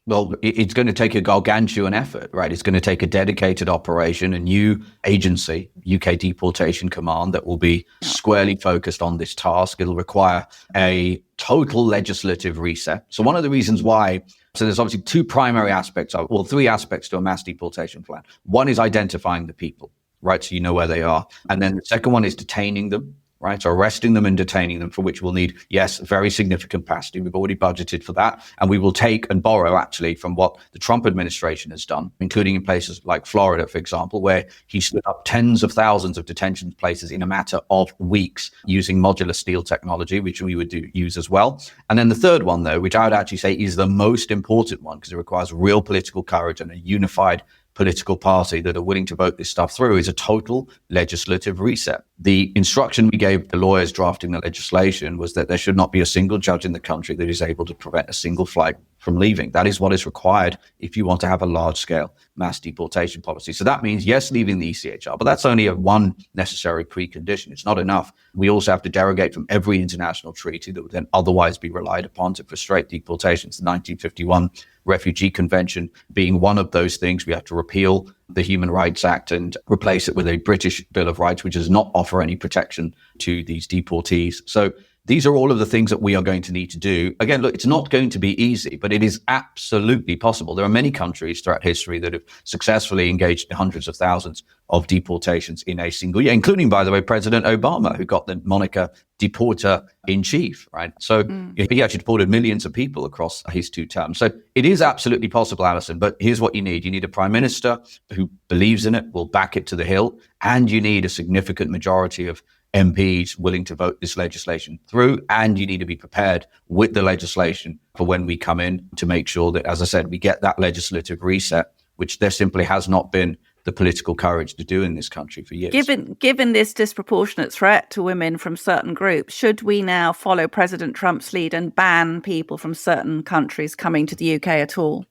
Well, it's going to take a gargantuan effort, right? It's going to take a dedicated operation, a new agency, UK Deportation Command, that will be squarely focused on this task. It'll require a total legislative reset. So one of the reasons why, so there's obviously three aspects to a mass deportation plan. One is identifying the people, right? So you know where they are. And then the second one is detaining them, right? So arresting them and detaining them, for which we'll need, yes, very significant capacity. We've already budgeted for that. And we will take and borrow, actually, from what the Trump administration has done, including in places like Florida, for example, where he stood up tens of thousands of detention places in a matter of weeks using modular steel technology, which we would use as well. And then the third one, though, which I would actually say is the most important one, because it requires real political courage and a unified political party that are willing to vote this stuff through, is a total legislative reset. The instruction we gave the lawyers drafting the legislation was that there should not be a single judge in the country that is able to prevent a single flight from leaving. That is what is required if you want to have a large-scale mass deportation policy. So that means, yes, leaving the ECHR, but that's only one necessary precondition. It's not enough. We also have to derogate from every international treaty that would then otherwise be relied upon to frustrate deportations. The 1951 Refugee Convention being one of those things. We have to repeal the Human Rights Act and replace it with a British Bill of Rights, which does not offer any protection to these deportees. So these are all of the things that we are going to need to do. Again, look, it's not going to be easy, but it is absolutely possible. There are many countries throughout history that have successfully engaged in hundreds of thousands of deportations in a single year, including, by the way, President Obama, who got the moniker deporter in chief, right? So he actually deported millions of people across his 2 terms. So it is absolutely possible, Alison, but here's what you need. You need a prime minister who believes in it, will back it to the hill, and you need a significant majority of MPs willing to vote this legislation through, and you need to be prepared with the legislation for when we come in to make sure that, as I said, we get that legislative reset, which there simply has not been the political courage to do in this country for years. Given this disproportionate threat to women from certain groups, should we now follow President Trump's lead and ban people from certain countries coming to the UK at all?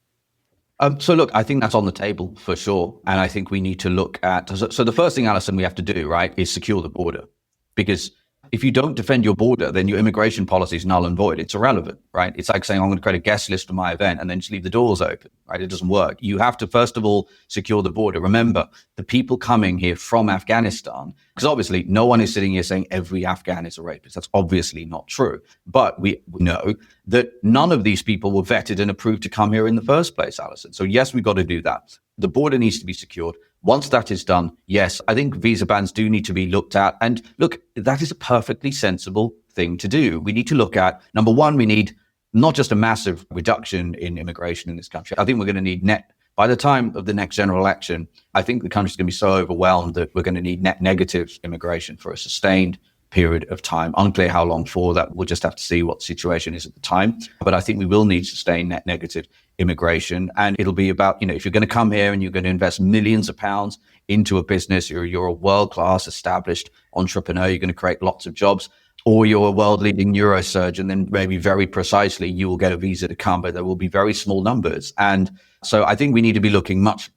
So look, I think that's on the table for sure. And I think we need to look at, so the first thing, Alison, we have to do, right, is secure the border. Because if you don't defend your border, then your immigration policy is null and void. It's irrelevant, right? It's like saying, I'm going to create a guest list for my event and then just leave the doors open, right? It doesn't work. You have to, first of all, secure the border. Remember, the people coming here from Afghanistan, because obviously no one is sitting here saying every Afghan is a rapist. That's obviously not true. But we know that none of these people were vetted and approved to come here in the first place, Alison. So yes, we've got to do that. The border needs to be secured. Once that is done, yes, I think visa bans do need to be looked at. And look, that is a perfectly sensible thing to do. We need to look at, number one, we need not just a massive reduction in immigration in this country. I think we're going to need by the time of the next general election, I think the country's going to be so overwhelmed that we're going to need net negative immigration for a sustained period of time. Unclear how long for that. We'll just have to see what the situation is at the time. But I think we will need sustained net negative immigration. And it'll be about, if you're going to come here and you're going to invest millions of pounds into a business, you're a world-class established entrepreneur, you're going to create lots of jobs, or you're a world-leading neurosurgeon, then maybe very precisely you will get a visa to come, but there will be very small numbers. And so I think we need to be looking much,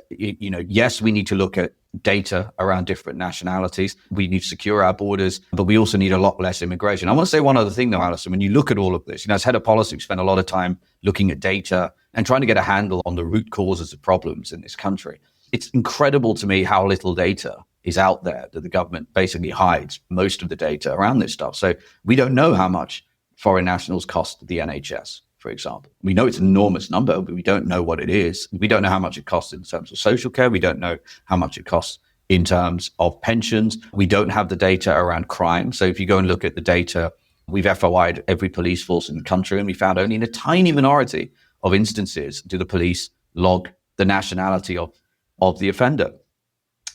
yes, we need to look at data around different nationalities. We need to secure our borders, but we also need a lot less immigration. I want to say one other thing though, Alison, when you look at all of this, as head of policy, we spend a lot of time looking at data and trying to get a handle on the root causes of problems in this country. It's incredible to me how little data is out there, that the government basically hides most of the data around this stuff. So we don't know how much foreign nationals cost the NHS, for example. We know it's an enormous number, but we don't know what it is. We don't know how much it costs in terms of social care. We don't know how much it costs in terms of pensions. We don't have the data around crime. So if you go and look at the data, we've FOI'd every police force in the country, and we found only in a tiny minority of instances do the police log the nationality of the offender.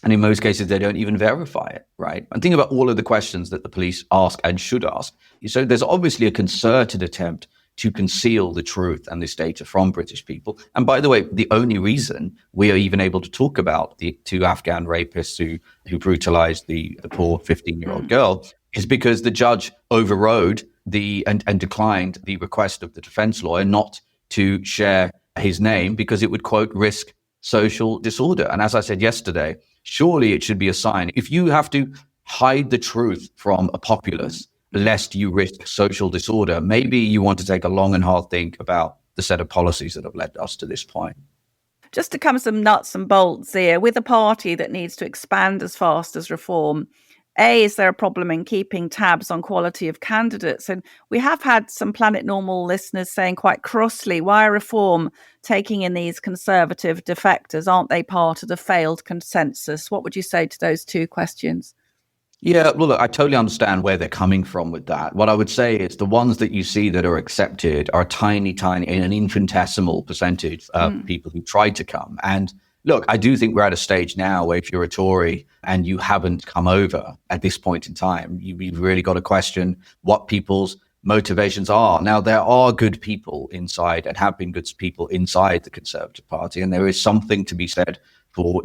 And in most cases, they don't even verify it, right? And think about all of the questions that the police ask and should ask. So there's obviously a concerted attempt to conceal the truth and this data from British people. And by the way, the only reason we are even able to talk about the 2 Afghan rapists who brutalized the poor 15-year-old girl is because the judge overrode and declined the request of the defense lawyer not to share his name because it would, quote, risk social disorder. And as I said yesterday, surely it should be a sign. If you have to hide the truth from a populace, lest you risk social disorder, maybe you want to take a long and hard think about the set of policies that have led us to this point. Just to come some nuts and bolts here, with a party that needs to expand as fast as reform, is there a problem in keeping tabs on quality of candidates? And we have had some Planet Normal listeners saying quite crossly, why reform taking in these conservative defectors? Aren't they part of the failed consensus? What would you say to those 2 questions? Yeah, well, look, I totally understand where they're coming from with that. What I would say is the ones that you see that are accepted are tiny, an infinitesimal percentage of people who tried to come. And look, I do think we're at a stage now where if you're a Tory and you haven't come over at this point in time, you've really got to question what people's motivations are. Now, there are good people inside and have been good people inside the Conservative Party. And there is something to be said for,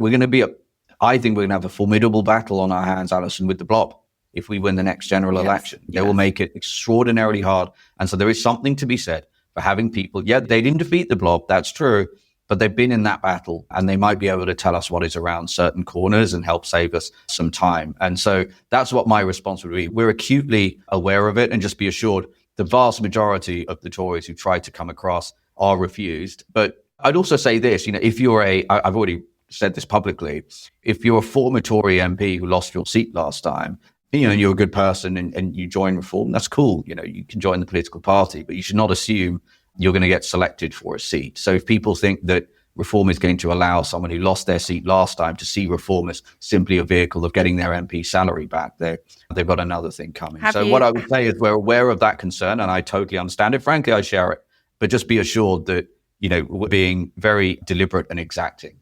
I think we're going to have a formidable battle on our hands, Alison, with the blob if we win the next general election. They will make it extraordinarily hard. And so there is something to be said for having people. Yeah, they didn't defeat the blob, that's true, but they've been in that battle and they might be able to tell us what is around certain corners and help save us some time. And so that's what my response would be. We're acutely aware of it, and just be assured the vast majority of the Tories who try to come across are refused. But I'd also say this, if you're I've already said this publicly, if you're a former Tory MP who lost your seat last time, and you're a good person and you join Reform, that's cool. You can join the political party, but you should not assume you're going to get selected for a seat. So if people think that Reform is going to allow someone who lost their seat last time to see Reform as simply a vehicle of getting their MP salary back, they've got another thing coming. What I would say is we're aware of that concern, and I totally understand it. Frankly, I share it. But just be assured that, we're being very deliberate and exacting.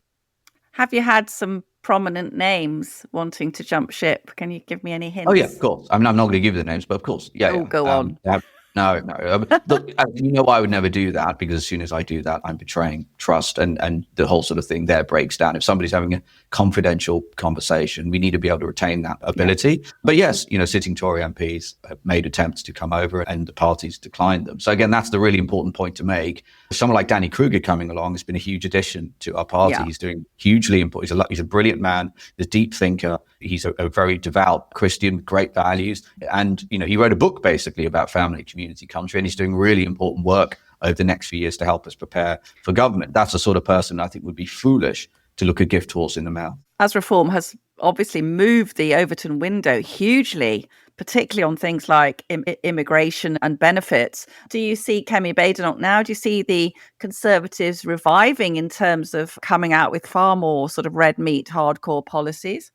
Have you had some prominent names wanting to jump ship? Can you give me any hints? Oh, yeah, of course. I'm not going to give you the names, but of course. Yeah. Go on. No. Look, I would never do that, because as soon as I do that, I'm betraying trust, and the whole sort of thing there breaks down. If somebody's having a confidential conversation, we need to be able to retain that ability. Yeah. But yes, sitting Tory MPs have made attempts to come over and the parties declined them. So again, that's the really important point to make. Someone like Danny Kruger coming along has been a huge addition to our party. Yeah. He's doing hugely important. He's a brilliant man, he's a deep thinker. He's a very devout Christian with great values. And, he wrote a book basically about family, community, country, and he's doing really important work over the next few years to help us prepare for government. That's the sort of person I think would be foolish to look a gift horse in the mouth. As Reform has obviously moved the Overton window hugely, particularly on things like immigration and benefits, do you see Kemi Badenoch now? Do you see the Conservatives reviving in terms of coming out with far more sort of red meat, hardcore policies?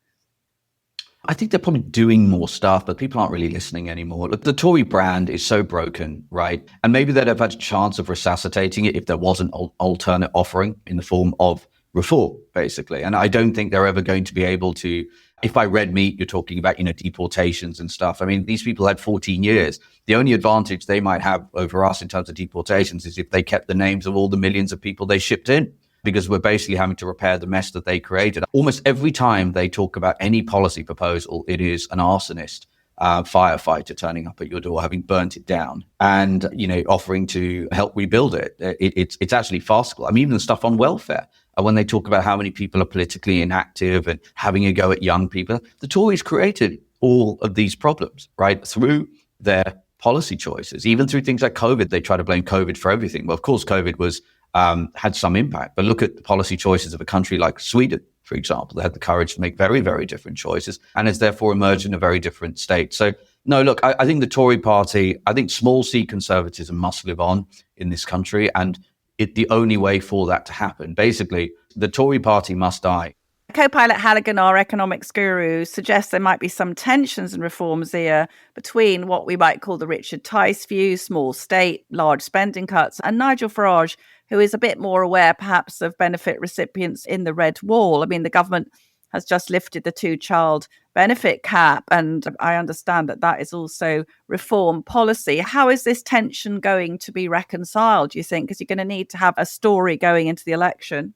I think they're probably doing more stuff, but people aren't really listening anymore. Look, the Tory brand is so broken, right? And maybe they'd have had a chance of resuscitating it if there was an alternate offering in the form of Reform, basically. And I don't think they're ever going to be able to. If by red meat, you're talking about, deportations and stuff. I mean, these people had 14 years. The only advantage they might have over us in terms of deportations is if they kept the names of all the millions of people they shipped in, because we're basically having to repair the mess that they created. Almost every time they talk about any policy proposal, it is an arsonist, firefighter turning up at your door, having burnt it down, and offering to help rebuild it. It's actually farcical. I mean, even the stuff on welfare. When they talk about how many people are politically inactive and having a go at young people, the Tories created all of these problems, right, through their policy choices. Even through things like COVID, they try to blame COVID for everything. Well, of course, COVID was had some impact. But look at the policy choices of a country like Sweden, for example. They had the courage to make very, very different choices and has therefore emerged in a very different state. So, no, look, I think the Tory party, I think small c conservatism must live on in this country. And the only way for that to happen, basically, the Tory party must die. Co-pilot Halligan, our economics guru, suggests there might be some tensions in reforms here between what we might call the Richard Tice view, small state, large spending cuts, and Nigel Farage, who is a bit more aware perhaps of benefit recipients in the red wall. I mean, the government has just lifted the 2-child benefit cap, and I understand that is also reform policy. How is this tension going to be reconciled, do you think? Because you're going to need to have a story going into the election.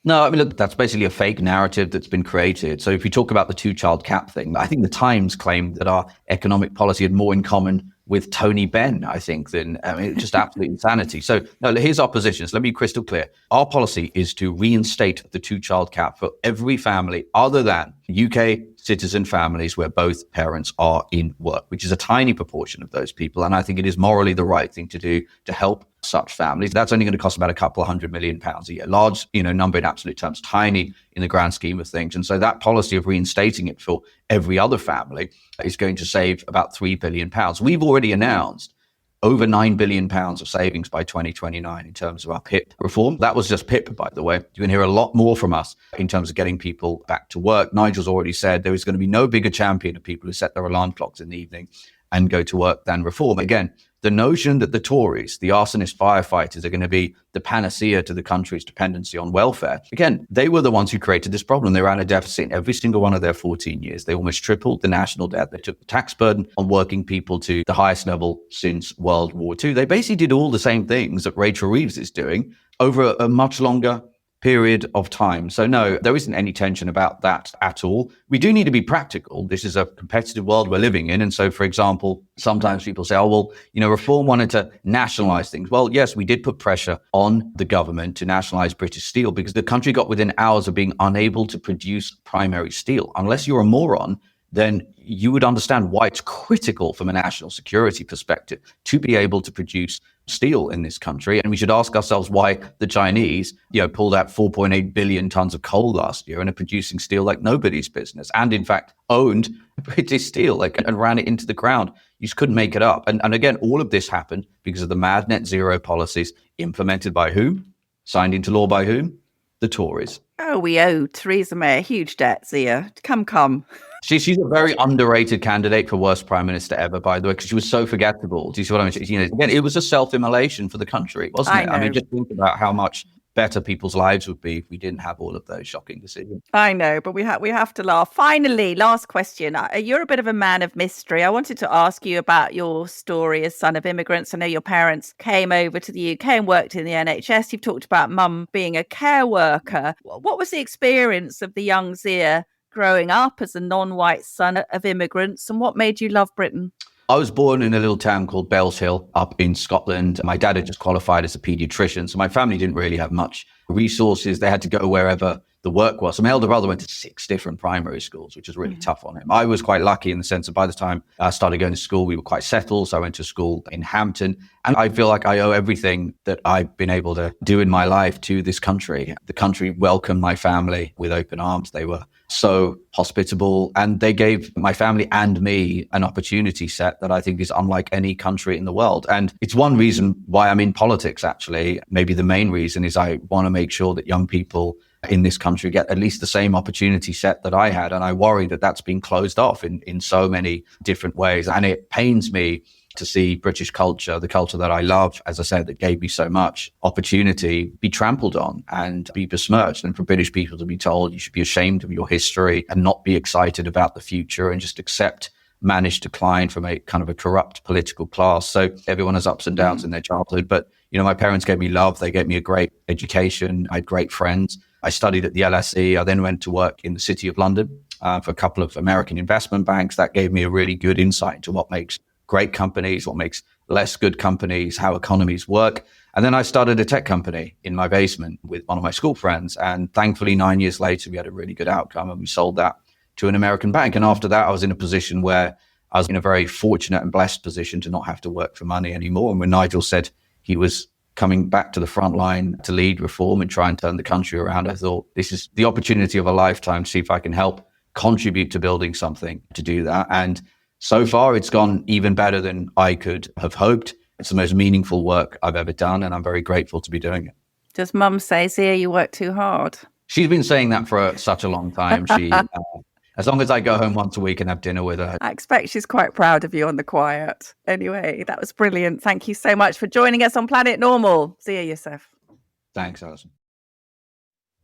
No, I mean, look, that's basically a fake narrative that's been created. So if you talk about the 2-child cap thing, I think the Times claimed that our economic policy had more in common with Tony Benn, I think, than just absolute insanity. So no, here's our position. So let me be crystal clear. Our policy is to reinstate the 2-child cap for every family other than UK citizen families where both parents are in work, which is a tiny proportion of those people. And I think it is morally the right thing to do to help such families. That's only going to cost about a couple of £100 million a year. Large, number in absolute terms, tiny in the grand scheme of things. And so that policy of reinstating it for every other family is going to save about £3 billion. We've already announced over £9 billion of savings by 2029 in terms of our PIP reform. That was just PIP, by the way. You're going to hear a lot more from us in terms of getting people back to work. Nigel's already said there is going to be no bigger champion of people who set their alarm clocks in the evening and go to work than reform. Again, the notion that the Tories, the arsonist firefighters, are going to be the panacea to the country's dependency on welfare. Again, they were the ones who created this problem. They ran a deficit in every single one of their 14 years. They almost tripled the national debt. They took the tax burden on working people to the highest level since World War II. They basically did all the same things that Rachel Reeves is doing over a much longer period of time. So no, there isn't any tension about that at all. We do need to be practical. This is a competitive world we're living in. And so, for example, sometimes people say, oh, well, Reform wanted to nationalize things. Well, yes, we did put pressure on the government to nationalize British steel because the country got within hours of being unable to produce primary steel. Unless you're a moron, then you would understand why it's critical from a national security perspective to be able to produce steel in this country. And we should ask ourselves why the Chinese, pulled out 4.8 billion tons of coal last year and are producing steel like nobody's business. And in fact, owned British steel and ran it into the ground. You just couldn't make it up. And again, all of this happened because of the mad net zero policies implemented by whom? Signed into law by whom? The Tories. Oh, we owe Theresa May a huge debt, Zia. Come. She's a very underrated candidate for worst prime minister ever, by the way, because she was so forgettable. Do you see what I mean? Again, it was a self-immolation for the country, wasn't it? I mean, just think about how much better people's lives would be if we didn't have all of those shocking decisions. I know, but we have to laugh. Finally, last question. You're a bit of a man of mystery. I wanted to ask you about your story as son of immigrants. I know your parents came over to the UK and worked in the NHS. You've talked about mum being a care worker. What was the experience of the young Zia growing up as a non-white son of immigrants, and what made you love Britain? I was born in a little town called Bellshill up in Scotland. My dad had just qualified as a paediatrician, so my family didn't really have much resources. They had to go wherever the work was. So my elder brother went to 6 different primary schools, which was really tough on him. I was quite lucky in the sense that by the time I started going to school, we were quite settled. So I went to school in Hampton. And I feel like I owe everything that I've been able to do in my life to this country. The country welcomed my family with open arms. They were so hospitable, and they gave my family and me an opportunity set that I think is unlike any country in the world. And it's one reason why I'm in politics, actually. Maybe the main reason is I want to make sure that young people in this country get at least the same opportunity set that I had. And I worry that that's been closed off in so many different ways. And it pains me to see British culture, the culture that I love, as I said, that gave me so much opportunity, be trampled on and be besmirched. And for British people to be told you should be ashamed of your history and not be excited about the future and just accept managed decline from a kind of a corrupt political class. So everyone has ups and downs in their childhood. But, my parents gave me love. They gave me a great education. I had great friends. I studied at the LSE. I then went to work in the City of London for a couple of American investment banks. That gave me a really good insight into what makes great companies, what makes less good companies, how economies work. And then I started a tech company in my basement with one of my school friends. And thankfully, 9 years later, we had a really good outcome and we sold that to an American bank. And after that, I was in a position where I was in a very fortunate and blessed position to not have to work for money anymore. And when Nigel said he was coming back to the front line to lead reform and try and turn the country around, I thought this is the opportunity of a lifetime to see if I can help contribute to building something to do that. And so far, it's gone even better than I could have hoped. It's the most meaningful work I've ever done, and I'm very grateful to be doing it. Does Mum say, Zia, you work too hard? She's been saying that for such a long time. She, as long as I go home once a week and have dinner with her. I expect she's quite proud of you on the quiet. Anyway, that was brilliant. Thank you so much for joining us on Planet Normal. Zia Yusuf. Thanks, Alison.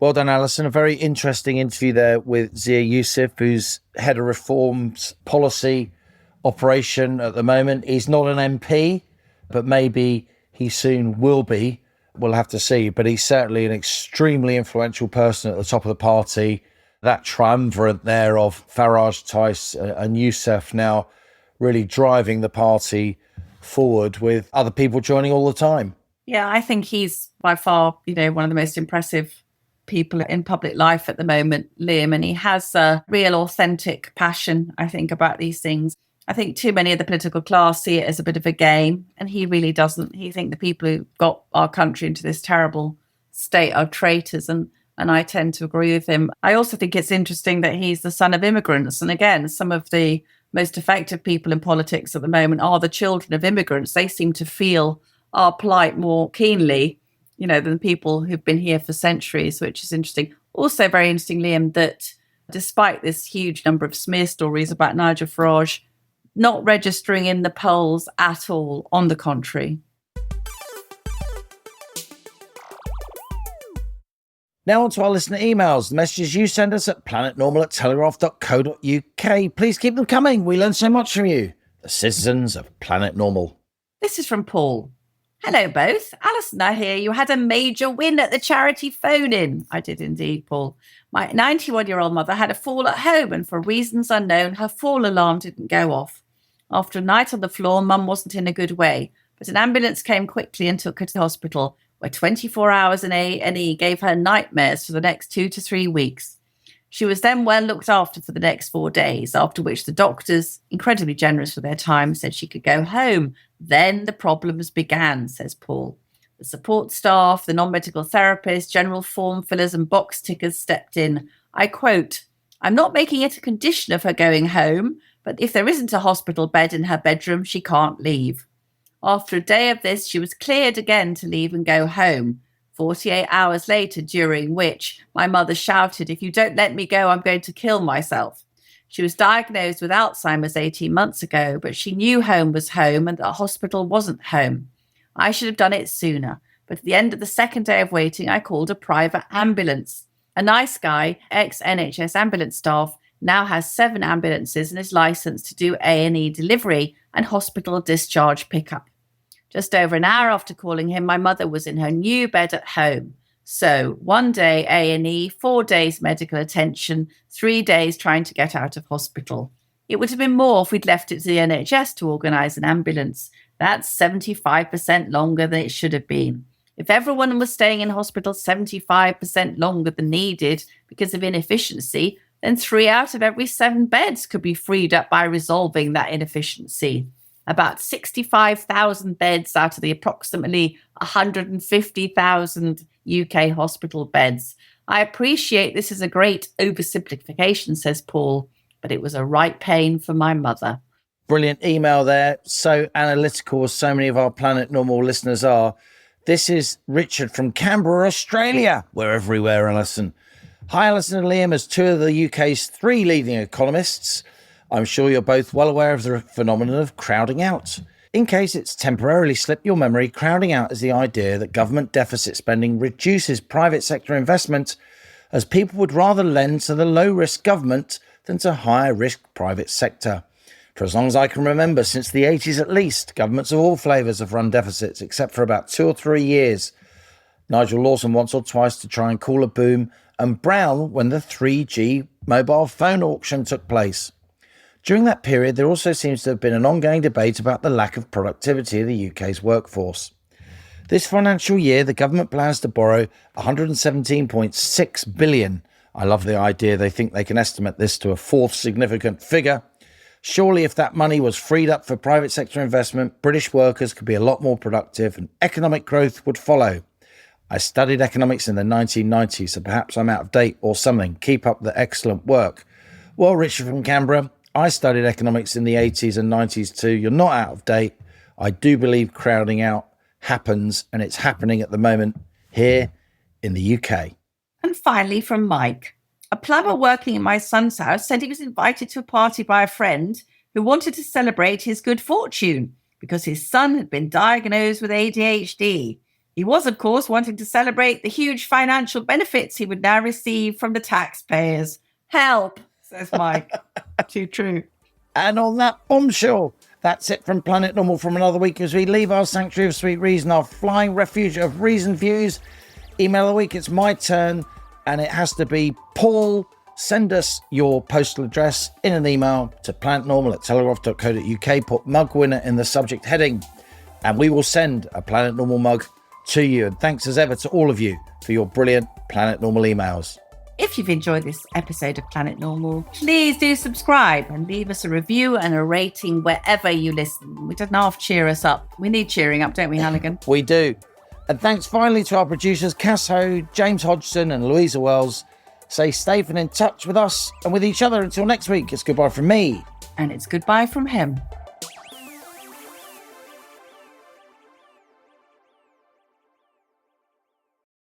Well done, Alison. A very interesting interview there with Zia Yusuf, who's head of reforms policy operation at the moment. He's not an MP, but maybe he soon will be. We'll have to see. But he's certainly an extremely influential person at the top of the party. That triumvirate there of Farage, Tice and Yusuf now really driving the party forward, with other people joining all the time. Yeah, I think he's by far, one of the most impressive people in public life at the moment, Liam, and he has a real authentic passion, I think, about these things. I think too many of the political class see it as a bit of a game, and he really doesn't. He thinks the people who got our country into this terrible state are traitors, and I tend to agree with him. I also think it's interesting that he's the son of immigrants. And again, some of the most effective people in politics at the moment are the children of immigrants. They seem to feel our plight more keenly, than people who've been here for centuries, which is interesting. Also very interesting, Liam, that despite this huge number of smear stories about Nigel Farage not registering in the polls at all, on the contrary. Now on to our listener emails. The messages you send us at planetnormal@telegraph.co.uk. Please keep them coming. We learn so much from you, the citizens of Planet Normal. This is from Paul. Hello both. Alison, I hear you had a major win at the charity phone-in. I did indeed, Paul. My 91-year-old mother had a fall at home and for reasons unknown, her fall alarm didn't go off. After a night on the floor, Mum wasn't in a good way, but an ambulance came quickly and took her to the hospital, where 24 hours in A&E gave her nightmares for the next 2 to 3 weeks. She was then well looked after for the next 4 days, after which the doctors, incredibly generous for their time, said she could go home. Then the problems began, says Paul. The support staff, the non-medical therapists, general form fillers and box tickers stepped in. I quote, "I'm not making it a condition of her going home, but if there isn't a hospital bed in her bedroom, she can't leave." After a day of this, she was cleared again to leave and go home. 48 hours later, during which my mother shouted, "If you don't let me go, I'm going to kill myself." She was diagnosed with Alzheimer's 18 months ago, but she knew home was home and that hospital wasn't home. I should have done it sooner, but at the end of the second day of waiting, I called a private ambulance. A nice guy, ex-NHS ambulance staff, now has 7 ambulances and is licensed to do A&E delivery and hospital discharge pickup. Just over an hour after calling him, my mother was in her new bed at home. So 1 day A&E, 4 days medical attention, 3 days trying to get out of hospital. It would have been more if we'd left it to the NHS to organise an ambulance. That's 75% longer than it should have been. If everyone was staying in hospital 75% longer than needed because of inefficiency, then 3 out of every 7 beds could be freed up by resolving that inefficiency. About 65,000 beds out of the approximately 150,000 UK hospital beds. I appreciate this is a great oversimplification, says Paul, but it was a right pain for my mother. Brilliant email there. So analytical as so many of our Planet Normal listeners are. This is Richard from Canberra, Australia. We're everywhere, Alison. Hi, Alison and Liam, as 2 of the UK's 3 leading economists. I'm sure you're both well aware of the phenomenon of crowding out. In case it's temporarily slipped your memory, crowding out is the idea that government deficit spending reduces private sector investment, as people would rather lend to the low-risk government than to higher-risk private sector. For as long as I can remember, since the 80s at least, governments of all flavours have run deficits, except for about 2 or 3 years. Nigel Lawson once or twice to try and call a boom, and Brown when the 3G mobile phone auction took place. During that period, there also seems to have been an ongoing debate about the lack of productivity of the UK's workforce. This financial year, the government plans to borrow £117.6 billion. I love the idea they think they can estimate this to a 4th significant figure. Surely if that money was freed up for private sector investment, British workers could be a lot more productive and economic growth would follow. I studied economics in the 1990s, so perhaps I'm out of date or something. Keep up the excellent work. Well, Richard from Canberra, I studied economics in the 80s and 90s too. You're not out of date. I do believe crowding out happens, and it's happening at the moment here in the UK. And finally from Mike. A plumber working in my son's house said he was invited to a party by a friend who wanted to celebrate his good fortune because his son had been diagnosed with ADHD. He was, of course, wanting to celebrate the huge financial benefits he would now receive from the taxpayers. Help, says Mike. Too true. And on that bombshell, that's it from Planet Normal from another week as we leave our sanctuary of sweet reason, our flying refuge of reason views. Email of the week, it's my turn, and it has to be Paul. Send us your postal address in an email to planetnormal@telegraph.co.uk. Put mug winner in the subject heading, and we will send a Planet Normal mug to you. And thanks as ever to all of you for your brilliant Planet Normal emails. If you've enjoyed this episode of Planet Normal, please do subscribe and leave us a review and a rating wherever you listen. We don't half cheer us up. We need cheering up, don't we, Halligan? We do. And thanks finally to our producers, Cass Ho, James Hodgson and Louisa Wells. Stay safe and in touch with us and with each other until next week. It's goodbye from me. And it's goodbye from him.